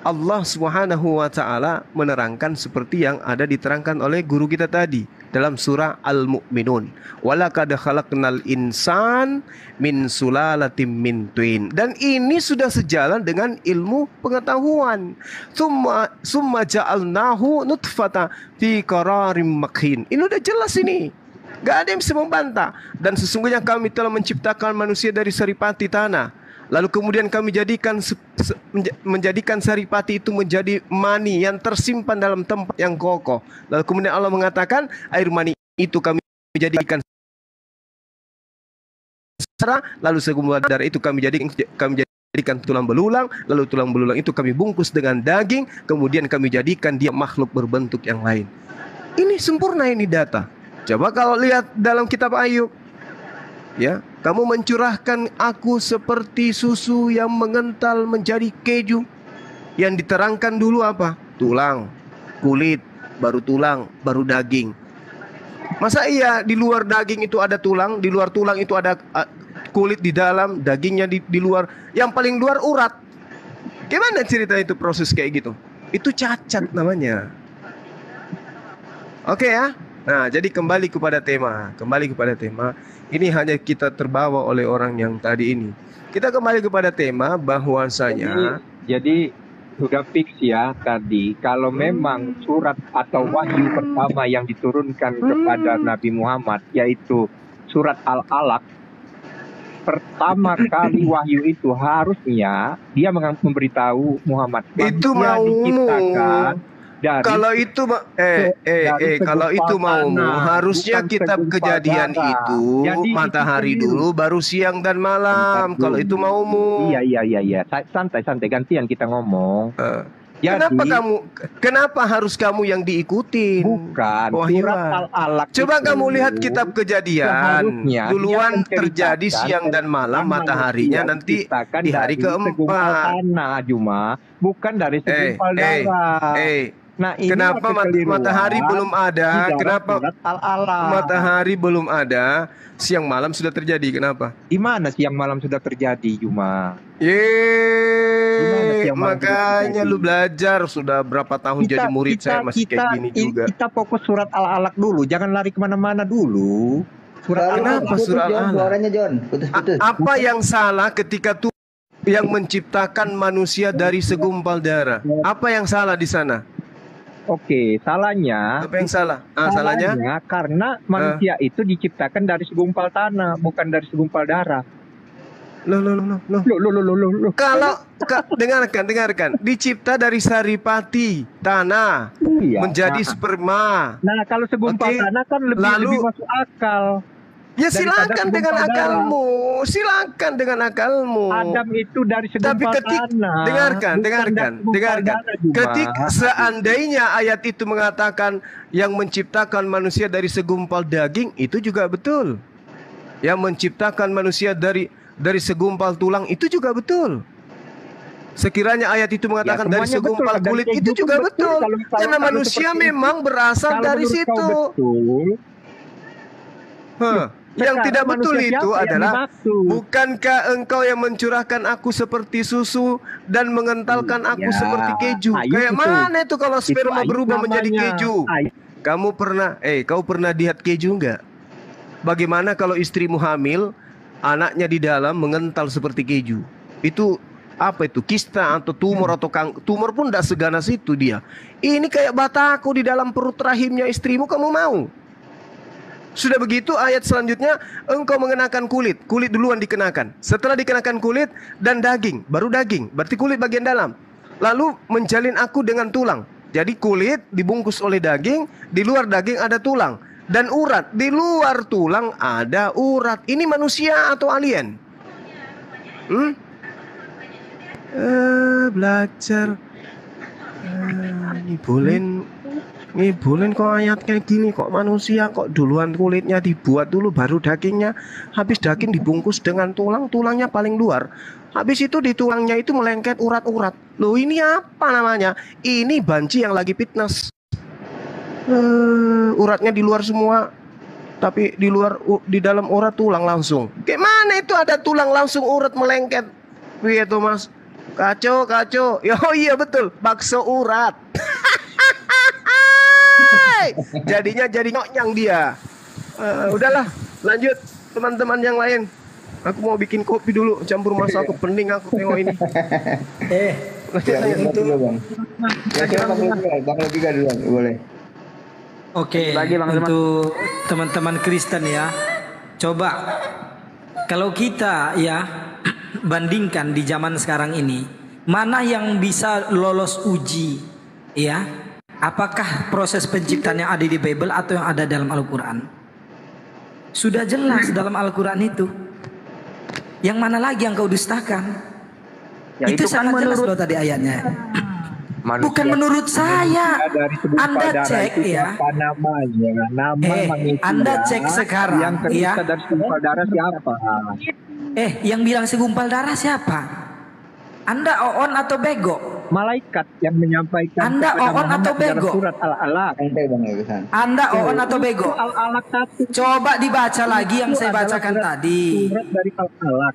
Allah Subhanahu wa taala menerangkan seperti yang ada diterangkan oleh guru kita tadi dalam surah Al-Mu'minun. Walaqad khalaqnal insan min sulalatin min tin. Dan ini sudah sejalan dengan ilmu pengetahuan. Summa ja'alnahu nutfata fi qararim makin. Ini udah jelas ini. Gak ada yang bisa membantah. Dan sesungguhnya kami telah menciptakan manusia dari saripati tanah. Lalu kemudian kami menjadikan saripati itu menjadi mani yang tersimpan dalam tempat yang kokoh. Lalu kemudian Allah mengatakan air mani itu kami jadikan darah. Lalu segumpal darah itu kami jadikan tulang belulang. Lalu tulang belulang itu kami bungkus dengan daging. Kemudian kami jadikan dia makhluk berbentuk yang lain. Ini sempurna ini data. Coba kalau lihat dalam kitab Ayub. Ya, kamu mencurahkan aku seperti susu yang mengental menjadi keju. Yang diterangkan dulu apa? Tulang, kulit, baru tulang, baru daging. Masa iya di luar daging itu ada tulang, di luar tulang itu ada kulit di dalam, dagingnya di luar. Yang paling luar urat. Gimana cerita itu proses kayak gitu? Itu cacat namanya. Oke ya. Nah, jadi kembali kepada tema. Ini hanya kita terbawa oleh orang yang tadi ini. Kita kembali kepada tema bahwasanya jadi sudah fix ya tadi kalau memang surat atau wahyu pertama yang diturunkan kepada Nabi Muhammad yaitu surat Al-Alaq, pertama kali wahyu itu harusnya dia memberitahu Muhammad itu diciptakan dari kalau itu kalau itu maumu harusnya kitab Kejadian darah. Itu Jadi, matahari itu dulu baru siang dan malam. Kalau itu maumu. Iya. Santai gantian kita ngomong. Jadi, kenapa harus kamu yang diikutin? Bukan. Surat Al-Alaq. Coba kamu lihat kitab Kejadian. Duluan terjadi siang dan malam, mataharinya nanti di hari keempat. Cuma bukan dari segumpal darah. Nah, ini kenapa matahari belum ada? Kenapa matahari belum ada? Siang malam sudah terjadi. Kenapa? Di mana siang malam sudah terjadi, Juma? Makanya lu belajar sudah berapa tahun jadi murid saya masih kayak gini juga. Kita fokus surat Al-Alaq dulu, jangan lari kemana-mana dulu. Kenapa surat Al-Alaq? Suaranya John, putus-putus. Apa yang salah ketika Tuhan yang menciptakan manusia dari segumpal darah? Apa yang salah di sana? Oke, salahnya. Apa yang salah? Salahnya karena manusia itu diciptakan dari segumpal tanah, bukan dari segumpal darah. Loh. Kalau dengarkan, dicipta dari saripati tanah menjadi sperma. Nah, kalau segumpal tanah kan lebih masuk akal. Ya silakan dengan akalmu, Adam itu dari segumpal tanah. Dengarkan. Ketika seandainya ayat itu mengatakan yang menciptakan manusia dari segumpal daging, itu juga betul. Yang menciptakan manusia dari segumpal tulang, itu juga betul. Sekiranya ayat itu mengatakan dari segumpal kulit, itu juga betul. Karena manusia memang berasal dari situ. Yang tidak betul itu adalah bukankah engkau yang mencurahkan aku seperti susu dan mengentalkan aku seperti keju? Kayak mana itu kalau sperma berubah menjadi keju? Kau pernah lihat keju enggak? Bagaimana kalau istrimu hamil, anaknya di dalam mengental seperti keju? Itu apa itu? Kista atau tumor atau tumor pun tidak seganas itu dia. Ini kayak bataku di dalam perut rahimnya istrimu, kamu mau? Sudah begitu ayat selanjutnya, engkau mengenakan kulit duluan dikenakan. Setelah dikenakan kulit dan daging, baru daging, berarti kulit bagian dalam. Lalu menjalin aku dengan tulang. Jadi kulit dibungkus oleh daging, di luar daging ada tulang. Dan urat, di luar tulang ada urat. Ini manusia atau alien? Belajar. Ngibulin kok ayat kayak gini, kok manusia kok duluan kulitnya dibuat dulu baru dagingnya. Habis daging dibungkus dengan tulang, tulangnya paling luar. Habis itu di tulangnya itu melengket urat-urat. Loh, ini apa namanya? Ini banci yang lagi fitness. Uratnya di luar semua, tapi di dalam urat tulang langsung. Kayak mana itu ada tulang langsung urat melengket? Iya tuh Mas, kacau. Oh iya betul, bakso urat. Jadinya jadi nyonyang dia. Udahlah, lanjut teman-teman yang lain. Aku mau bikin kopi dulu, campur masak aku, pening aku tengok ini. Bang Lebika duluan, boleh. Oke, untuk teman-teman Kristen ya, coba kalau kita ya bandingkan di zaman sekarang ini, mana yang bisa lolos uji ya? Apakah proses penciptaan yang ada di Bible atau yang ada dalam Al-Quran? Sudah jelas dalam Al-Quran itu. Yang mana lagi yang kau dustakan? Ya, itu sangat jelas loh tadi ayatnya. Bukan menurut saya. Anda cek ya. Anda cek sekarang. Yang tercipta dari segumpal darah siapa? Yang bilang segumpal darah siapa? Anda oon atau bego? Malaikat yang menyampaikan. Anda oon atau bego? Surat Al-Alaq. Anda oon atau bego? Al-Alaq 1. Coba dibaca lagi yang saya bacakan tadi. Surat dari Al-Alaq.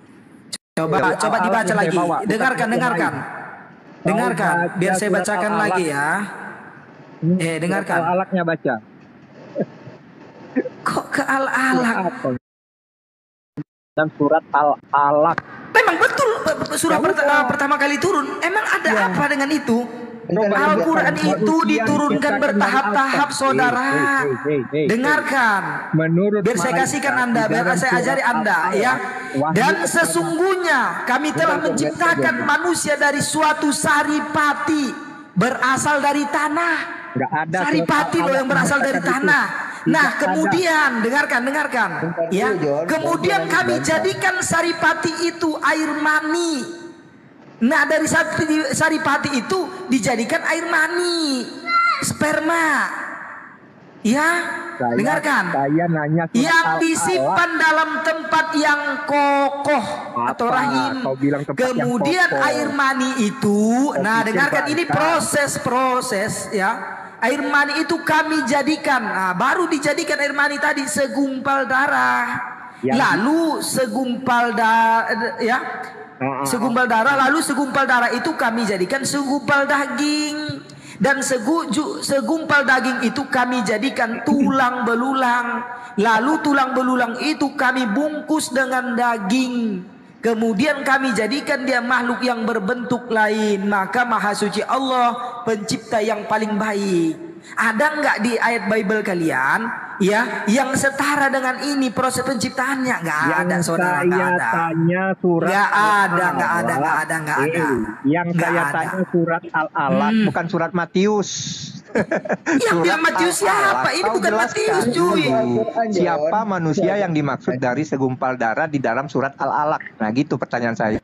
Coba dibaca lagi. Dengarkan. Dengarkan, biar saya bacakan lagi ya. Dengarkan. Al-Alaqnya baca. ke Al-Alaq. Dan surat Al-Alaq. Memang betul surah pertama kali turun. Emang ada apa dengan itu? Al-Quran itu diturunkan bertahap-tahap, saudara. Dengarkan. Biar saya kasihkan Anda, biar saya ajari Anda, ya. Dan sesungguhnya kami telah menciptakan manusia dari suatu saripati berasal dari tanah. Saripati loh yang berasal dari tanah. Nah, kemudian dengarkan, ya. Kemudian kami jadikan saripati itu air mani. Nah, dari saripati itu dijadikan air mani, sperma. Ya, dengarkan. Saya nanya yang disimpan dalam tempat yang kokoh atau rahim. Kemudian air mani itu, nah dengarkan, ini proses ya. Air mani itu kami jadikan, nah, baru dijadikan air mani tadi segumpal darah. Lalu segumpal darah, ya. Segumpal darah, lalu segumpal darah itu kami jadikan segumpal daging, dan segumpal daging itu kami jadikan tulang belulang, lalu tulang belulang itu kami bungkus dengan daging, kemudian kami jadikan dia makhluk yang berbentuk lain. Maka Maha Suci Allah pencipta yang paling baik. Ada nggak di ayat Bible kalian, ya, yang setara dengan ini proses penciptaannya? Nggak ada, saudara. Nggak ada. Yang saya tanya surat Al-Alaq, bukan surat Matius. Yang bilang Matius siapa? Ini bukan Matius, cuy. Siapa manusia yang dimaksud dari segumpal darah di dalam surat Al-Alaq? Nah, gitu pertanyaan saya.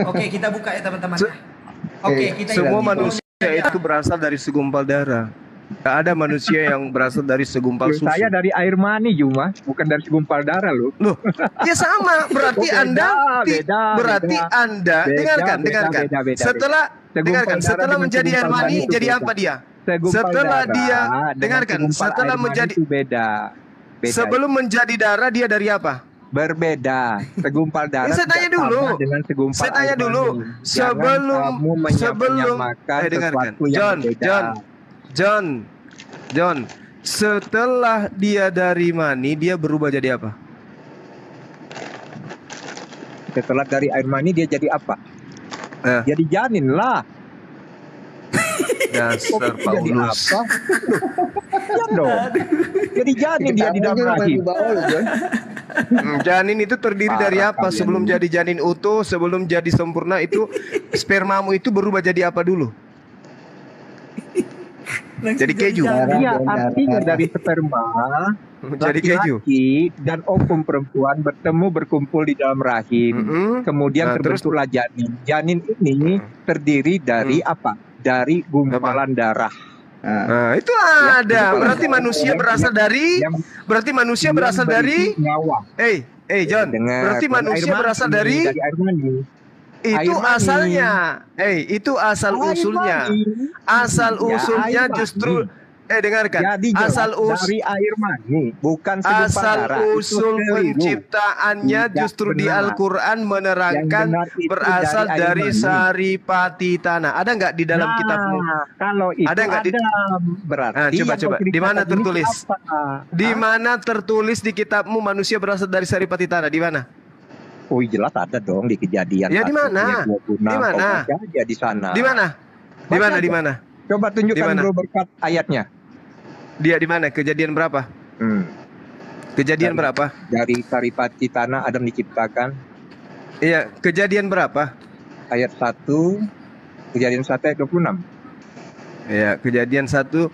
Oke, kita buka ya teman-teman. Semua manusia itu berasal dari segumpal darah. Tidak ada manusia yang berasal dari segumpal susu. Saya dari air mani cuma, bukan dari segumpal darah loh. Ya sama, berarti Anda dengarkan. Setelah menjadi air mani jadi apa dia? Setelah menjadi beda. Sebelum menjadi darah dia dari apa? Berbeda. Segumpal darah. Saya tanya dulu. John, setelah dia dari mani dia berubah jadi apa? Setelah dari air mani dia jadi apa? Jadi janin lah. Dasar Paulus. Ya dong. Jadi janin dia di dalam rahim. Janin itu terdiri dari apa? Sebelum jadi janin utuh, sebelum jadi sempurna itu spermamu itu berubah jadi apa dulu? Jadi keju. Iya, artinya dari sperma jadi keju. Dan ovum perempuan berkumpul di dalam rahim. Kemudian terbentuklah janin. Janin ini terdiri dari apa? Dari gumpalan darah. Nah, itu ada. Berarti manusia berasal dari nyawa. John. Berarti manusia berasal dari air mani. Itu asalnya. Itu asal usulnya. Asal usulnya justru dengarkan. Dari air mani, bukan segumpal darah. Asal usul penciptaannya justru di Al-Quran menerangkan berasal dari saripati tanah. Ada nggak di dalam kitabmu? Kalau itu ada berarti. Coba. Di mana tertulis? Di mana tertulis di kitabmu manusia berasal dari saripati tanah? Di mana? Oh, jelas ada dong di Kejadian. Ya di mana? Di mana? Di sana. Di mana? Coba tunjukkan bro berkat ayatnya. Dia di mana? Kejadian berapa? Kejadian berapa? Dari saripati tanah Adam diciptakan. Iya, kejadian berapa? Ayat 1. Kejadian 1 ayat 26. Iya, kejadian 1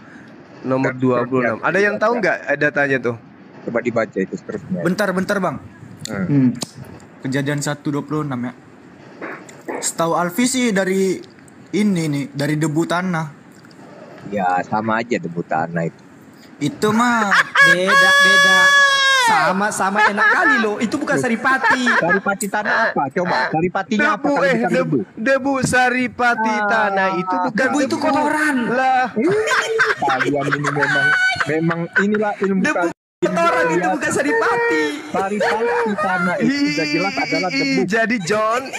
nomor 26. Ada yang tahu nggak datanya tuh? Coba dibaca itu seterusnya. Bentar Bang. Kejadian 1:26 ya. Setahu Alfi sih dari ini nih, dari debu tanah. Ya, sama aja debu tanah itu. Itu mah beda. Sama enak kali loh. Itu bukan saripati. Saripati tanah apa? Coba. Saripatinya apa? Debu saripati tanah itu bukan debu, itu kotoran lah. Kalian ini memang inilah ilmu. orang itu bukan saripati. Saripati tanah itu sudah jelas adalah debu.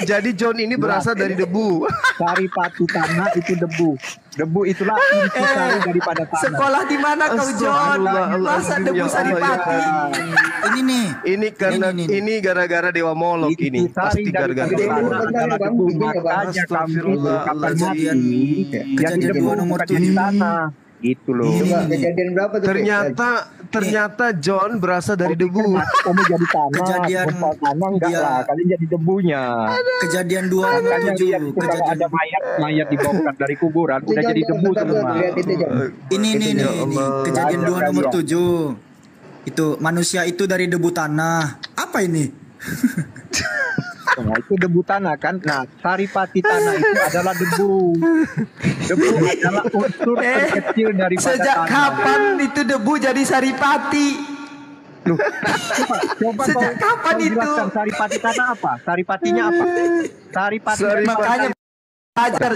Jadi John ini berasal dari debu. Saripati tanah itu debu. Debu itulah intisari daripada tanah. Sekolah di mana kau John? Masa debu saripati? Ini nih. Ini karena ini gara-gara Dewa Molok ini. Pasti gara-gara debu. Makanya kami kapan mati kejadian debu nomor 7 tanah. Itu loh. Kejadian berapa tuh? Ternyata John berasal dari debu. Kamu jadi tanah. Kejadian tanah enggak lah. Kalian jadi debunya. Kejadian 2 nomor 7. Kalau ada mayat dibongkar dari kuburan udah jadi debu semua. Ini. Kejadian 2 nomor 7. Itu manusia itu dari debu tanah. Apa ini? Nah, itu debu tanah kan. Nah, saripati tanah itu adalah debu. Debu adalah unsur terkecil daripada sejak tanah. kapan itu debu jadi saripati? Loh, coba sejak kapan itu? Saripati tanah apa? Saripatinya apa? Saripati makanya belajar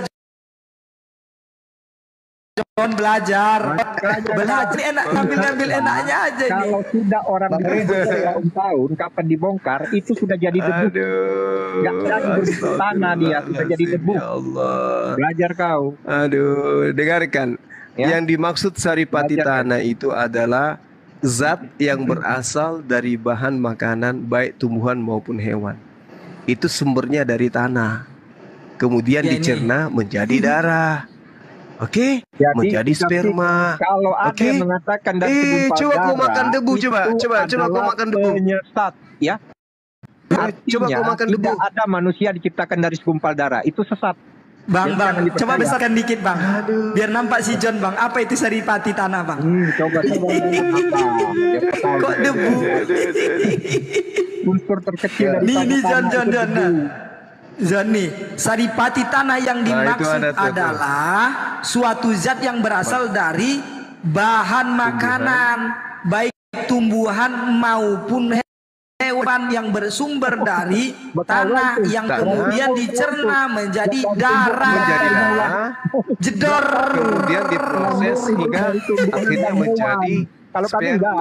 John belajar enak ngambil enaknya aja ini. Kalau sudah orang tahun kapan dibongkar itu sudah jadi debu. Nggak jadi tanah dia sudah jadi debu. Ya Allah. Belajar kau. Aduh, dengarkan. Yang dimaksud saripati tanah itu adalah zat yang berasal dari bahan makanan baik tumbuhan maupun hewan. Itu sumbernya dari tanah. Kemudian dicerna menjadi darah. Oke, menjadi sperma. Kalau ada yang mengatakan dari segumpal coba kau makan debu, coba kau makan debu. Penyesat, ya. Coba kau makan debu. Tidak ada manusia diciptakan dari segumpal darah. Itu sesat. Bang, coba besarkan dikit bang. Biar nampak si John bang. Apa itu saripati tanah bang? Coba. Kok debu? Unsur terkecil dari ini John nih, saripati tanah yang dimaksud adalah suatu zat yang berasal dari bahan makanan, baik tumbuhan maupun hewan yang bersumber dari tanah yang kemudian dicerna menjadi darah, jedor, kemudian diproses hingga akhirnya menjadi kalau kami enggak.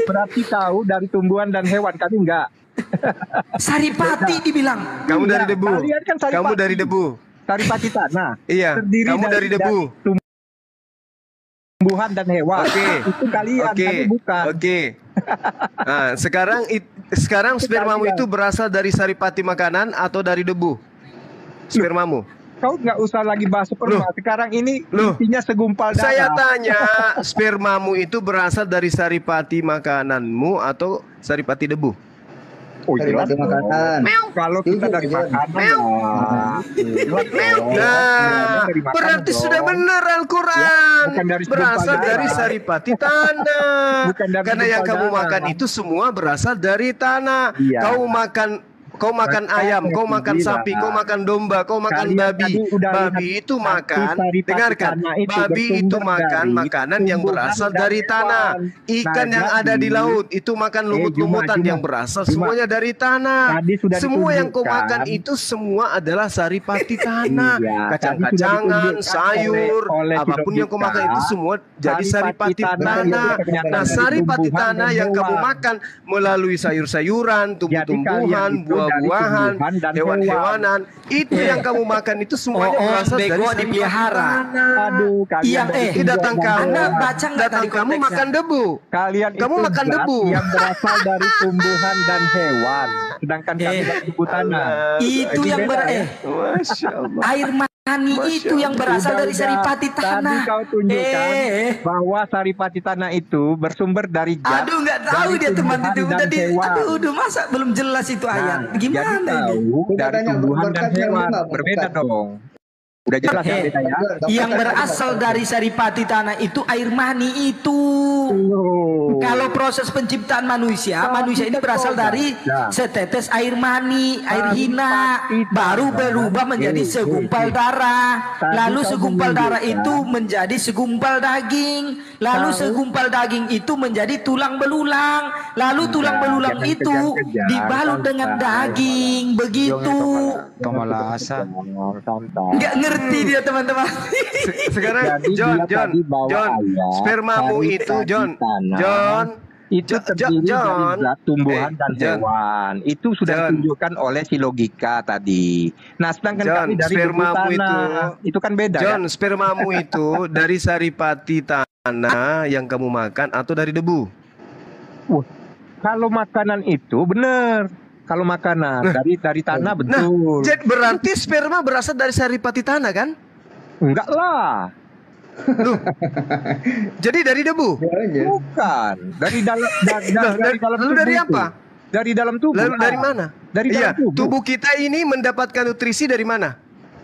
Berarti tahu dari tumbuhan dan hewan, kami enggak. Saripati dibilang. Kamu dari debu. Kan kamu dari debu. Saripati tanah. Iya. Kamu dari debu. Tumbuhan dan hewan. Itu kalian, kami bukan. Nah, sekarang spermamu itu berasal dari saripati makanan atau dari debu? Spermamu. Kau nggak usah lagi bahas sperma. Sekarang ini intinya segumpal darah. Saya tanya, spermamu itu berasal dari saripati makananmu atau saripati debu? Saripati makanan. Kalau kita dari makanan. Berarti sudah benar Al-Quran. Berasal dari saripati tanah. Karena yang kamu makan itu semua berasal dari tanah. Kau makan ayam, kau makan sapi, kau makan domba, kau makan babi. Babi itu makan, dengarkan, babi itu makan makanan yang berasal dari tanah. Ikan yang ada di laut itu makan lumut-lumutan yang berasal semuanya dari tanah. Semua yang kau makan itu semua adalah saripati tanah. Kacang-kacangan, sayur, apapun yang kau makan itu semua jadi saripati tanah. Nah, saripati tanah yang kamu makan melalui sayur-sayuran, tumbuh-tumbuhan, buah-buahan, hewan-hewanan, itu yang kamu makan itu semuanya berasal dari dipelihara. Aduh, kalian datang kamu makan debu. Kamu makan debu yang berasal dari tumbuhan dan hewan, sedangkan kami dari debu tanah. Itu yang air mani itu yang berasal dari saripati tanah. Tadi kau tunjukkan bahwa saripati tanah itu bersumber dari zat. Aduh, nggak tahu dia teman itu tadi. Aduh, udah masa belum jelas itu ayat. Gimana ini? Dari tumbuhan dan hewan berbeda dong. Udah jelas ya bedanya. Yang berasal dari saripati tanah itu air mani itu. Kalau proses penciptaan manusia ini berasal dari setetes air mani, air hina, baru berubah menjadi segumpal darah. Lalu segumpal darah itu menjadi segumpal daging. Lalu segumpal daging itu menjadi tulang belulang. Lalu tulang belulang itu dibalut dengan daging. Begitu. Nggak ngerti dia teman-teman. Sekarang John, spermamu itu tanah itu terdiri dari zat tumbuhan dan hewan. Itu sudah ditunjukkan oleh si logika tadi. Nah, sedangkan kami dari spermamu tanah, itu kan beda. Spermamu itu dari saripati tanah yang kamu makan atau dari debu? Kalau makanan itu benar. Kalau makanan dari tanah betul. Jadi berarti sperma berasal dari saripati tanah kan? Enggak lah. Loh. Jadi dari debu? Bukan. Dari dalam dalam tubuh. Dari apa? Dari dalam tubuh. Lalu dari mana? Dari dalam tubuh kita ini mendapatkan nutrisi dari mana?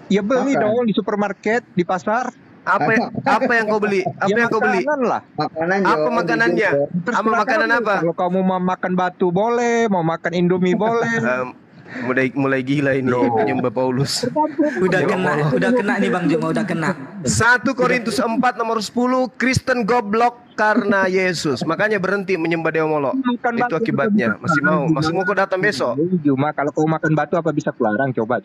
Ya beli dong di supermarket, di pasar. Apa yang kau beli? Apa yang kau beli? Lah. Apa makanannya? Apa makanan apa? Kalau kamu mau makan batu boleh, mau makan Indomie boleh. Mulai gila ini penyembah Paulus. Udah kena nih Bang Juma, udah kena. 1 Korintus 4 nomor 10, Kristen goblok karena Yesus. Makanya berhenti menyembah Dewa Molok. Itu akibatnya. Masih mau kau datang besok? Juma, kalau kau makan batu apa bisa kelarang? Coba.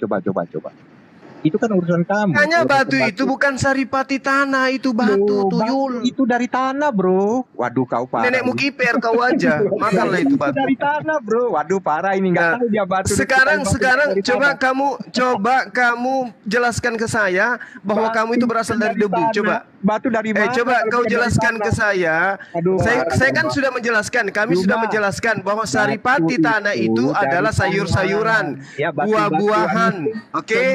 Itu kan urusan kamu. Hanya batu itu bukan saripati tanah, itu batu tuyul. Itu dari tanah, bro. Waduh, kau parah. Nenekmu kiper kau aja. Makanlah itu batu. Dari tanah, bro. Waduh, parah ini nggak tahu dia batu. Sekarang coba kamu jelaskan ke saya bahwa kamu itu berasal dari debu. Coba. Batu dari mana? Coba kau jelaskan ke saya. Saya kan sudah menjelaskan. Kami sudah menjelaskan bahwa saripati tanah itu adalah sayur-sayuran, buah-buahan. Oke?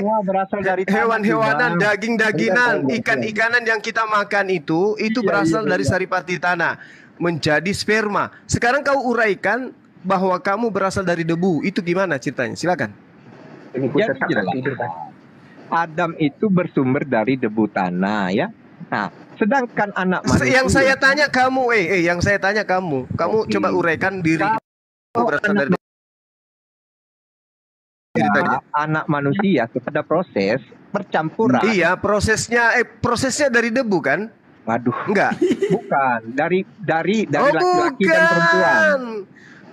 Hewan-hewanan, daging-dagingan, ikan-ikanan yang kita makan itu berasal dari saripati tanah menjadi sperma. Sekarang kau uraikan bahwa kamu berasal dari debu. Itu gimana ceritanya? Silakan. Adam itu bersumber dari debu tanah, ya. Nah, sedangkan anak manusia. Yang saya tanya kamu, coba uraikan diri. Berasal dari anak manusia kepada proses percampuran. Iya, prosesnya dari debu kan? Waduh, enggak. Bukan, dari laki-laki dan perempuan.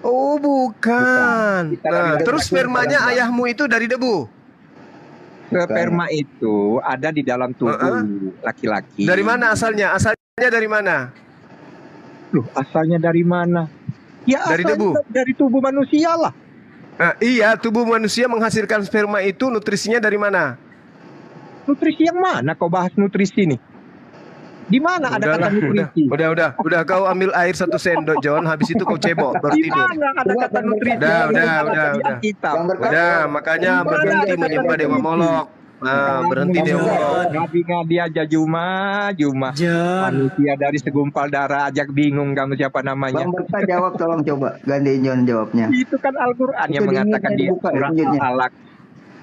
Oh, bukan. Nah, terus spermanya ayahmu itu dari debu. Sperma itu ada di dalam tubuh laki-laki. Dari mana asalnya? Asalnya dari mana? Loh, asalnya dari mana? Ya, dari debu. Dari tubuh manusia lah. Iya, tubuh manusia menghasilkan sperma itu nutrisinya dari mana? Nutrisi yang mana? Kau bahas nutrisi nih? Di mana ada kata nutrisi? Udah, kau ambil air 1 sendok, John. Habis itu kau cebok, baru tidur. Di mana ada kata nutrisi? Udah, makanya berhenti menyembah Dewa Molok. Berhenti Dewa Molok. Ngadi aja Juma. Manusia dari segumpal darah, ajak bingung kamu siapa namanya. Bang Berta jawab, tolong coba ganti John jawabnya. Itu kan Al-Quran yang mengatakan di surah Al-Alaq.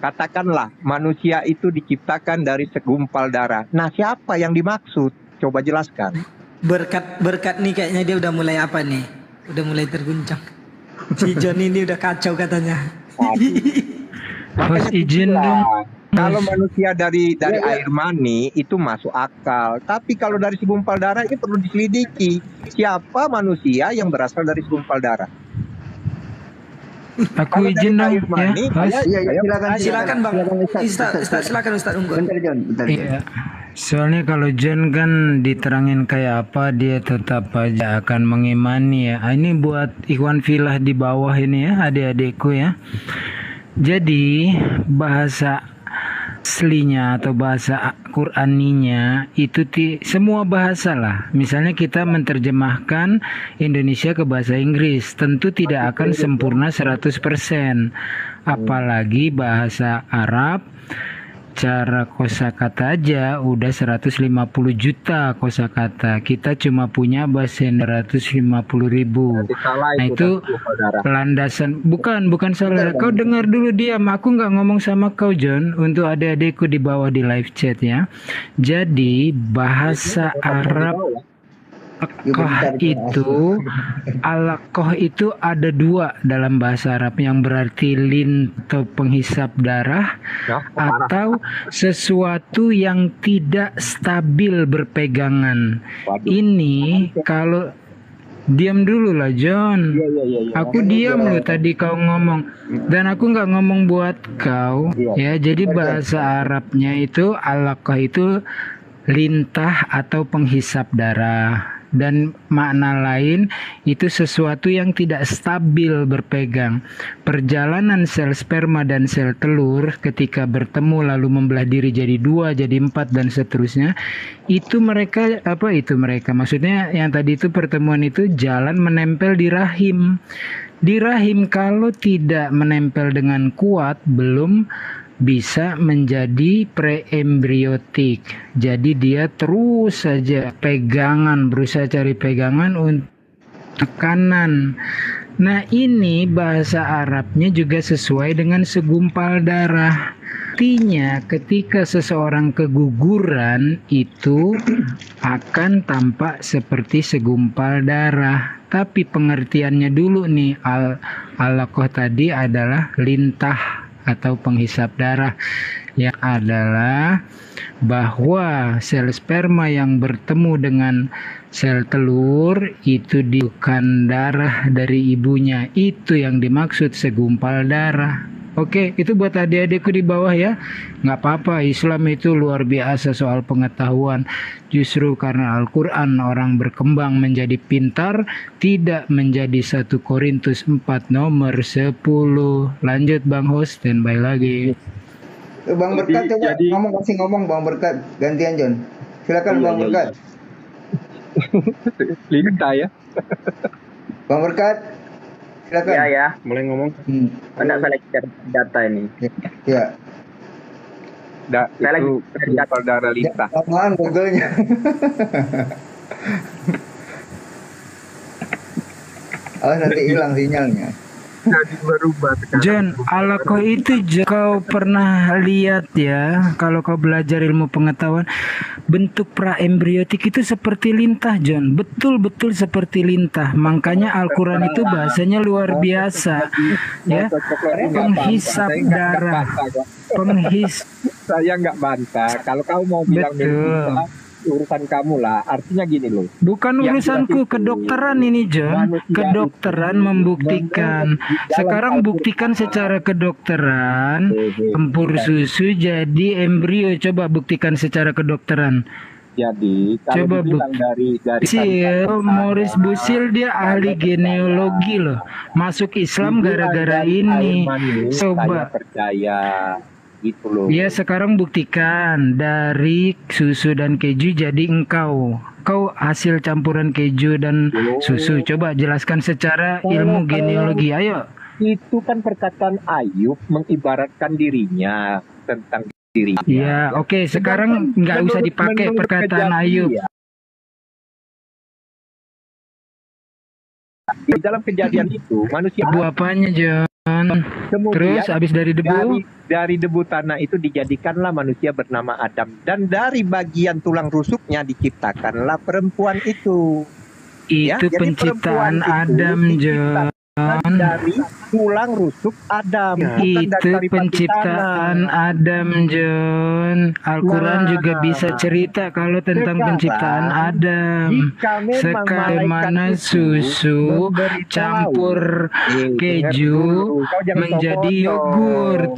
Katakanlah manusia itu diciptakan dari segumpal darah. Nah, siapa yang dimaksud? Coba jelaskan. Berkat nih kayaknya dia udah mulai apa nih? Udah mulai terguncang. Si John ini udah kacau katanya. Bos izin dong. Kalau manusia dari air mani itu masuk akal. Tapi kalau dari segumpal darah ini perlu diselidiki. Siapa manusia yang berasal dari segumpal darah? Aku izin dong ya. Silakan Bang. Silakan Ustaz Unggul. Bentar John. Iya. Soalnya kalau John kan diterangin kayak apa, dia tetap aja akan mengimani ya. Ini buat Ikhwan Filah di bawah ini ya, adik-adikku ya. Jadi bahasa aslinya atau bahasa Quraninya itu semua bahasa lah. Misalnya kita menerjemahkan Indonesia ke bahasa Inggris, tentu tidak akan sempurna 100%. Apalagi bahasa Arab, cara kosakata aja udah 150 juta kosakata. Kita cuma punya bahasa 250.000. Nah itu landasan. Bukan salah. Kau dengar dulu, diam. Aku nggak ngomong sama kau John. Untuk adik-adikku di bawah di live chat ya. Jadi bahasa Arab Alaqah itu ada 2 dalam bahasa Arab, yang berarti lin atau penghisap darah atau sesuatu yang tidak stabil berpegangan. Ini kalau diam dulu lah John. Aku diam loh tadi kau ngomong, dan aku nggak ngomong buat kau ya. Jadi bahasa Arabnya itu Alaqah itu lintah atau penghisap darah. dan makna lain itu sesuatu yang tidak stabil berpegang. Perjalanan sel sperma dan sel telur ketika bertemu lalu membelah diri jadi 2, jadi 4 dan seterusnya, itu mereka maksudnya yang tadi itu pertemuan itu jalan menempel di rahim. Di rahim kalau tidak menempel dengan kuat belum bisa menjadi preembriotik. Jadi dia terus saja berusaha cari pegangan untuk tekanan. Nah, ini bahasa Arabnya juga sesuai dengan segumpal darah. Artinya ketika seseorang keguguran itu akan tampak seperti segumpal darah. Tapi pengertiannya dulu nih, alaqah tadi adalah lintah atau penghisap darah, yang adalah bahwa sel sperma yang bertemu dengan sel telur itu diukan darah dari ibunya. Itu yang dimaksud segumpal darah. Oke, itu buat adik-adikku di bawah ya. Nggak apa-apa, Islam itu luar biasa soal pengetahuan. Justru karena Al-Quran orang berkembang menjadi pintar, tidak menjadi 1 Korintus 4 nomor 10. Lanjut Bang Host, standby lagi. Bang Berkat coba ngomong Bang Berkat, gantian John. Silakan Bang Berkat. Lintah ya. Bang Berkat. Silakan. Ya. Mulai ngomong. Ada saya lagi cari data ini. Ya. Saya lagi cari data darah lintah. Lamaan Google-nya. Nanti hilang sinyalnya. Jadi berubah sekarang. John, alaqah itu kau pernah lihat ya, kalau kau belajar ilmu pengetahuan, bentuk praembriotik itu seperti lintah, John. Betul-betul seperti lintah. Makanya Al-Quran itu bahasanya luar biasa, ya. Penghisap darah, Saya nggak bantah. Kalau kau mau bilang urusan kamu lah, artinya gini loh. Bukan urusanku, kedokteran ini John. Kedokteran membuktikan. Sekarang buktikan secara kedokteran tempur susu jadi embrio. Coba buktikan secara kedokteran. Jadi kalau coba dari Morris Busil dia ahli genealogi loh. Masuk Islam gara-gara ini. Coba percaya. Gitu loh. Ya sekarang buktikan dari susu dan keju jadi engkau hasil campuran keju dan susu. Coba jelaskan secara ilmu genealogi, ayo. Itu kan perkataan Ayub mengibaratkan dirinya tentang dirinya. Ya oke, sekarang nggak usah dipakai perkataan Ayub. Di dalam kejadian itu manusia debu apanya John? Kemudian, terus habis dari debu dari debu tanah itu dijadikanlah manusia bernama Adam, dan dari bagian tulang rusuknya diciptakanlah perempuan itu. Itu ya, penciptaan Adam, John. Dari tulang rusuk Adam. Itu penciptaan Adam, John. Al-Quran juga bisa cerita kalau tentang penciptaan Adam. Sekarang mana susu campur keju menjadi yogurt.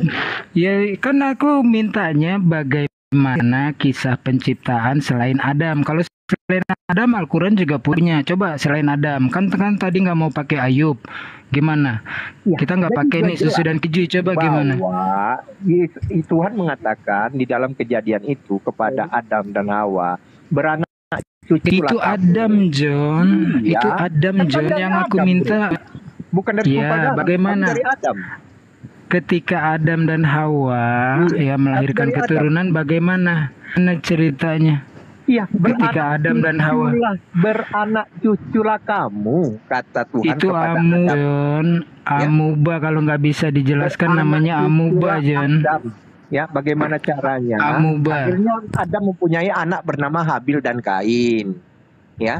Ya kan aku mintanya bagaimana kisah penciptaan selain Adam. Kalau selain Adam Al-Quran juga punya. Coba selain Adam, kan tadi nggak mau pakai Ayub, gimana? Ya, kita nggak pakai nih susu dan keju. Coba gimana? Tuhan mengatakan di dalam kejadian itu kepada Adam dan Hawa, beranak cucu. Itu Adam, John. Itu Adam, John, yang aku minta. Bukan dari bagaimana? Dari Adam. Ketika Adam dan Hawa melahirkan keturunan, bagaimana ceritanya? Iya, ketika Adam dan Hawa beranak cuculah kamu, kata Tuhan. Itu John, amuba. Kalau nggak bisa dijelaskan namanya amuba, John. Ya, bagaimana caranya? Amuba. Akhirnya Adam mempunyai anak bernama Habil dan Kain. Ya.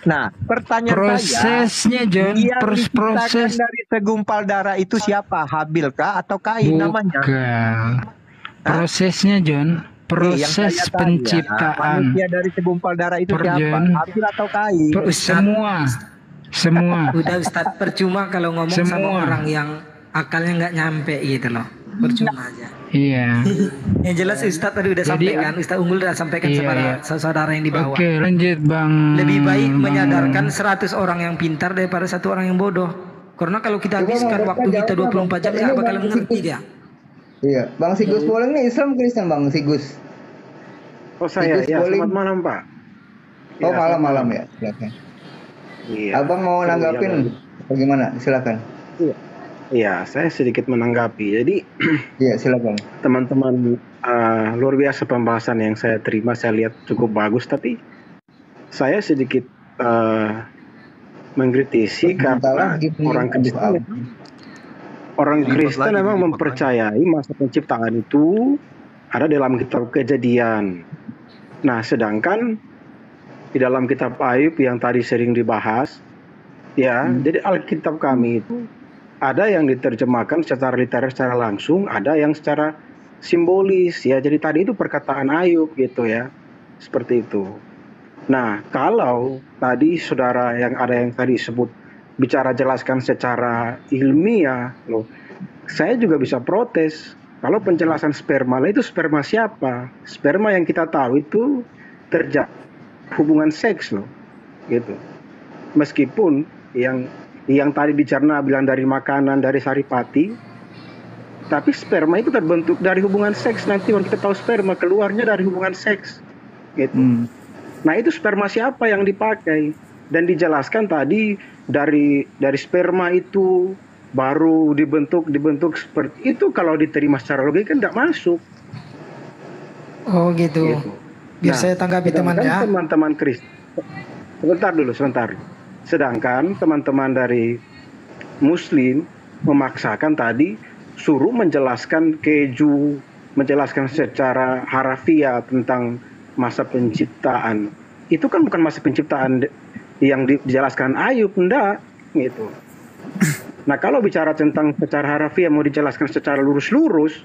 Nah, pertanyaan prosesnya, John, proses dari segumpal darah itu siapa? Habil kah atau Kain namanya? Prosesnya, John. Proses penciptaan manusia dari segumpal darah itu siapa? Habil atau Kain? Semua. Udah Ustadz, percuma kalau ngomong sama orang yang akalnya nggak nyampe gitu loh. Percuma aja. Iya. Yang jelas Ustadz tadi udah sampaikan, Ustadz Unggul udah sampaikan kepada saudara yang di bawah. Oke, lanjut Bang. Lebih baik menyadarkan 100 orang yang pintar daripada 1 orang yang bodoh. Karena kalau kita habiskan waktu kita 24 jam, nggak bakalan ngerti dia. Iya, Bang Sigus Boleng nih Islam Kristen Bang Sigus. Oh saya, ya selamat malam Pak. Oh malam-malam ya, silakan. Iya. Abang mau nanggapin bagaimana? Silakan. Iya, saya sedikit menanggapi. Jadi, iya silakan. Teman-teman, luar biasa pembahasan yang saya terima. Saya lihat cukup bagus, tapi saya sedikit mengkritisi karena orang Kristen memang mempercayai masa penciptaan itu ada dalam kitab Kejadian. Nah, sedangkan di dalam kitab Ayub yang tadi sering dibahas, ya, jadi Alkitab kami itu ada yang diterjemahkan secara literer, secara langsung, ada yang secara simbolis, ya. Jadi tadi itu perkataan Ayub gitu ya, seperti itu. Nah, kalau tadi saudara yang ada yang tadi sebut bicara jelaskan secara ilmiah, loh, saya juga bisa protes. Kalau penjelasan sperma, itu sperma siapa? Sperma yang kita tahu itu terjadi hubungan seks loh, gitu. Meskipun yang tadi dicerna bilang dari makanan, dari saripati, tapi sperma itu terbentuk dari hubungan seks. Nanti kalau kita tahu sperma keluarnya dari hubungan seks, gitu. Nah itu sperma siapa yang dipakai? Dan dijelaskan tadi dari sperma itu baru dibentuk seperti itu. Kalau diterima secara logika kan tidak masuk. Oh gitu. Biar saya tanggapi temannya. Teman-teman Kristen, sebentar. Sedangkan teman-teman dari Muslim memaksakan tadi suruh menjelaskan keju, menjelaskan secara harafiah tentang masa penciptaan. Itu kan bukan masa penciptaan yang dijelaskan Ayub, enggak, gitu. Nah kalau bicara tentang secara harafiah mau dijelaskan secara lurus-lurus,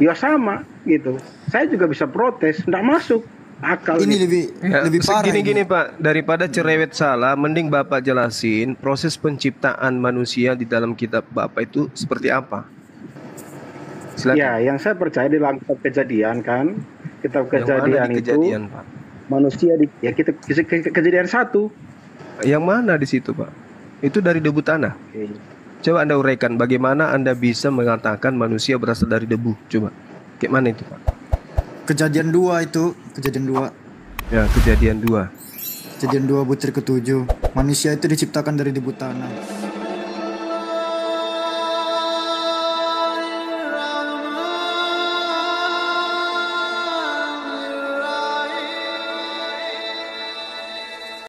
ya sama, gitu. Saya juga bisa protes, enggak masuk akal. Ini lebih parah. Gini Pak, daripada cerewet salah, mending Bapak jelasin proses penciptaan manusia di dalam kitab Bapak itu seperti apa. Silakan. Ya, yang saya percaya di dalam kitab Kejadian kan, kitab Kejadian itu Pak? Manusia kita Kejadian 1. Yang mana di situ Pak? Itu dari debu tanah. Coba Anda uraikan bagaimana Anda bisa mengatakan manusia berasal dari debu. Coba. Kayak mana itu Pak? Kejadian 2 itu, Kejadian 2. Ya, Kejadian 2. Kejadian 2 butir ke-7. Manusia itu diciptakan dari debu tanah.